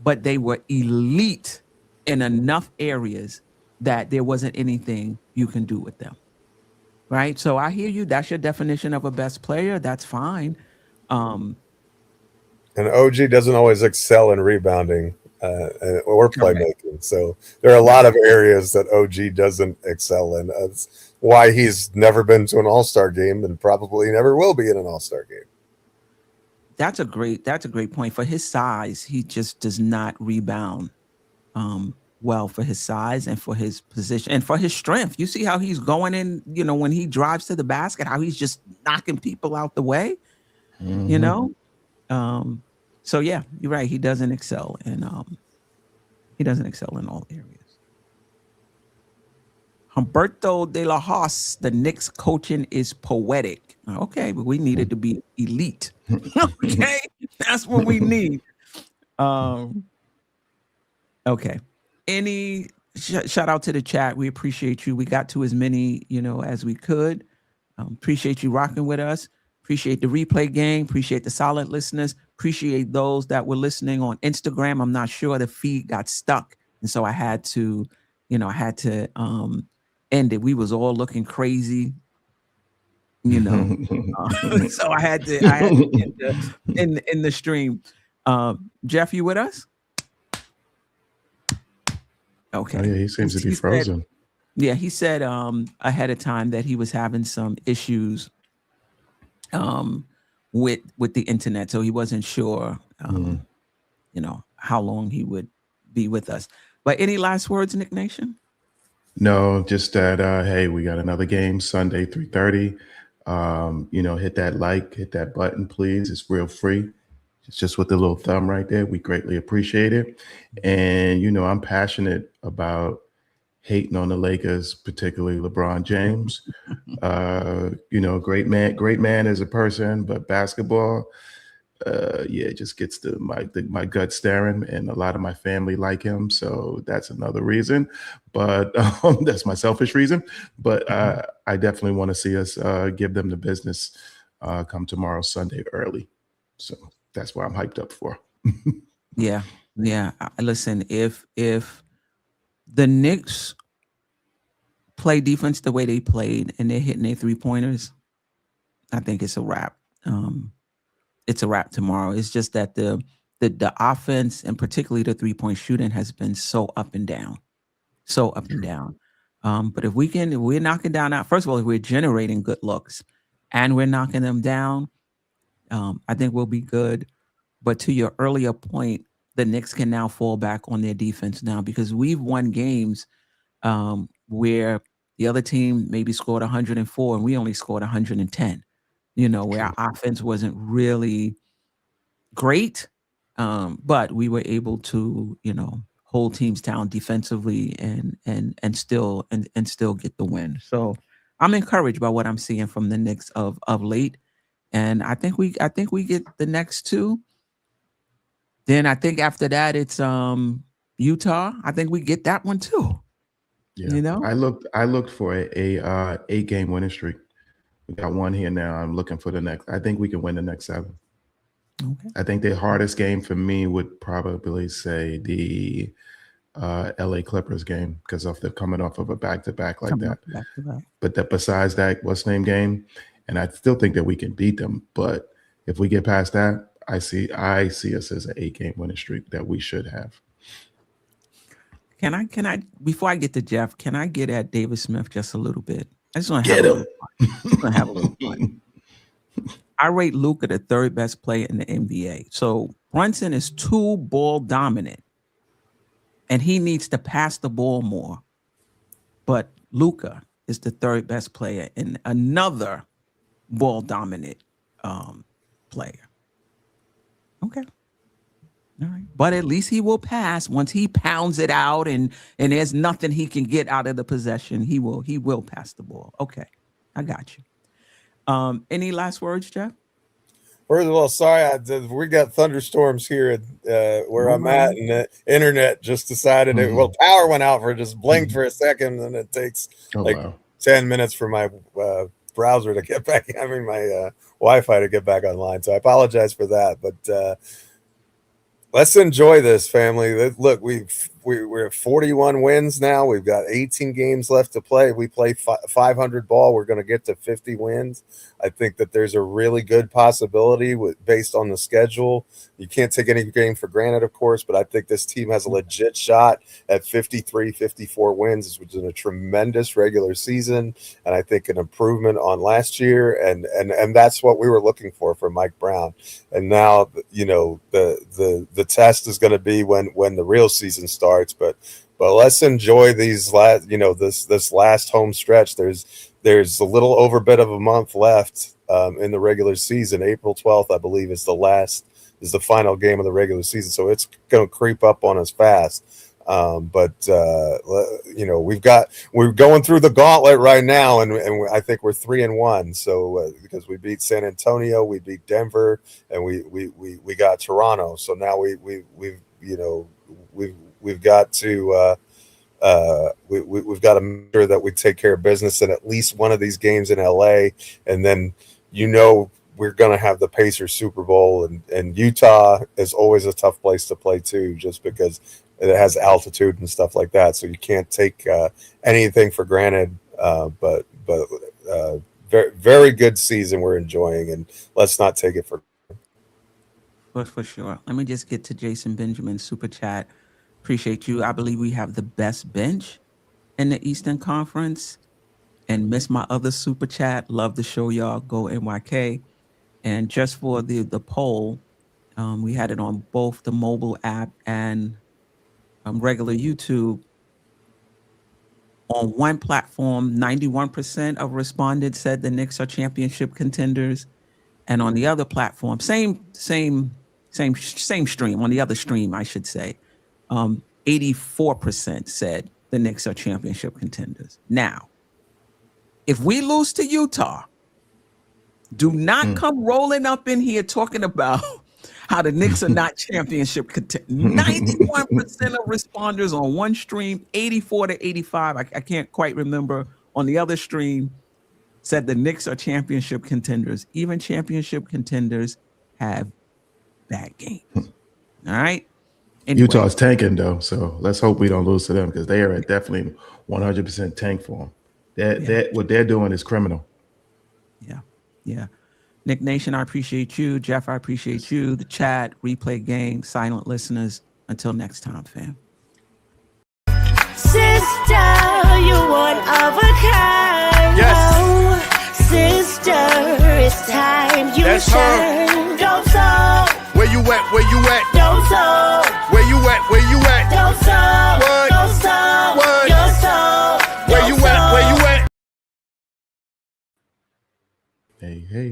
but they were elite in enough areas that there wasn't anything you can do with them, right? So I hear you. That's your definition of a best player. That's fine. And OG doesn't always excel in rebounding or Correct. playmaking. So there are a lot of areas that OG doesn't excel in. That's why he's never been to an All-Star game and probably never will be in an All-Star game. That's a great point. For his size, he just does not rebound well for his size and for his position and for his strength. You see how he's going in, when he drives to the basket, how he's just knocking people out the way, So yeah, you're right. He doesn't excel in all areas. Humberto de la Haas, the Knicks coaching is poetic. Okay, but we needed to be elite. Okay, that's what we need. Okay. Any shout out to the chat. We appreciate you. We got to as many, as we could. Appreciate you rocking with us. Appreciate the replay gang. Appreciate the solid listeners. Appreciate those that were listening on Instagram. I'm not sure the feed got stuck, and so I had to end it. We was all looking crazy, so I had to end in the stream. Geoff, you with us? Okay. Oh, yeah, he seems to be frozen. He said ahead of time that he was having some issues with the internet, so he wasn't sure how long he would be with us. But any last words, Knick Nation? No, just that hey, we got another game Sunday 3:30. Hit that like, hit that button, please. It's real free. It's just with the little thumb right there. We greatly appreciate it. And I'm passionate about hating on the Lakers, particularly LeBron James. Great man as a person, but basketball, it just gets my gut staring, and a lot of my family like him, so that's another reason. But that's my selfish reason. But I definitely want to see us give them the business come tomorrow, Sunday, early. So that's what I'm hyped up for. Yeah. Listen, if the Knicks play defense the way they played and they're hitting their 3-pointers, I think it's a wrap. It's a wrap tomorrow. It's just that the offense and particularly the 3-point shooting has been so up and down. But if we're knocking down out, first of all, if we're generating good looks and we're knocking them down, I think we'll be good. But to your earlier point, the Knicks can now fall back on their defense now, because we've won games where the other team maybe scored 104 and we only scored 110, where our offense wasn't really great, but we were able to, hold teams down defensively and still get the win. So I'm encouraged by what I'm seeing from the Knicks of late. And I think we get the next two. Then I think after that it's Utah. I think we get that one too. Yeah. I looked for a 8-game winning streak. We got one here now. I'm looking for the next. I think we can win the next 7. Okay. I think the hardest game for me would probably say the LA Clippers game, because of the coming off of a back-to-back like that. But besides that, what's name game, and I still think that we can beat them. But if we get past that, I see us as an 8-game winning streak that we should have. Can I before I get to Geoff, can I get at David Smith just a little bit? I just want to have a little fun. I rate Luka the 3rd best player in the NBA. So Brunson is 2 ball dominant, and he needs to pass the ball more. But Luka is the 3rd best player in another ball dominant player. Okay. All right. But at least he will pass once he pounds it out and there's nothing he can get out of the possession. He will pass the ball. Okay. I got you. Any last words, Geoff? First of all, sorry, we got thunderstorms here at where I'm at, and the internet just decided power went out for just blinked for a second, and it takes 10 minutes for my browser to get back. I mean, my Wi-Fi to get back online. So I apologize for that, but let's enjoy this, family. Look, we're at 41 wins now. We've got 18 games left to play. We play 500 ball. We're going to get to 50 wins. I think that there's a really good possibility based on the schedule. You can't take any game for granted, of course, but I think this team has a legit shot at 53, 54 wins, which is a tremendous regular season, and I think an improvement on last year. And that's what we were looking for Mike Brown. And now, you know, the test is going to be when the real season starts. But let's enjoy these last, you know, this last home stretch. There's a little over a bit of a month left in the regular season. April 12th, I believe, is the final game of the regular season. So it's going to creep up on us fast. But you know, we're going through the gauntlet right now, and I think we're 3-1. So because we beat San Antonio, we beat Denver, and we got Toronto. So now we've got to we've got to make sure that we take care of business in at least one of these games in LA, and then, you know, we're going to have the Pacers Super Bowl, and Utah is always a tough place to play too, just because it has altitude and stuff like that. So you can't take anything for granted. But very, very good season we're enjoying, and let's not take it for sure. Let me just get to Jason Benjamin's super chat. Appreciate you. I believe we have the best bench in the Eastern Conference. And miss my other super chat. Love the show, y'all. Go NYK. And just for the poll, we had it on both the mobile app and regular YouTube. On one platform, 91% of respondents said the Knicks are championship contenders, and on the other platform, same stream. On the other stream, I should say, 84% said the Knicks are championship contenders. Now, if we lose to Utah, do not come rolling up in here talking about how the Knicks are not championship contenders. 91% of responders on one stream, 84 to 85, I can't quite remember, on the other stream, said the Knicks are championship contenders. Even championship contenders have bad games. All right? Anyway. Utah's tanking, though, so let's hope we don't lose to them, because they are definitely 100% tank for them. What they're doing is criminal. Yeah. Nick Nation, I appreciate you. Geoff, I appreciate you. The chat, replay gang, silent listeners. Until next time, fam. Sister, you one of a kind. Yes. Oh, sister, it's time you That's shine. Don't so. Where you at? Where you at? Don't so. Where you at? Where you at? Don't so. What? Don't so. What? You're so. Where you at? Where you at? Hey.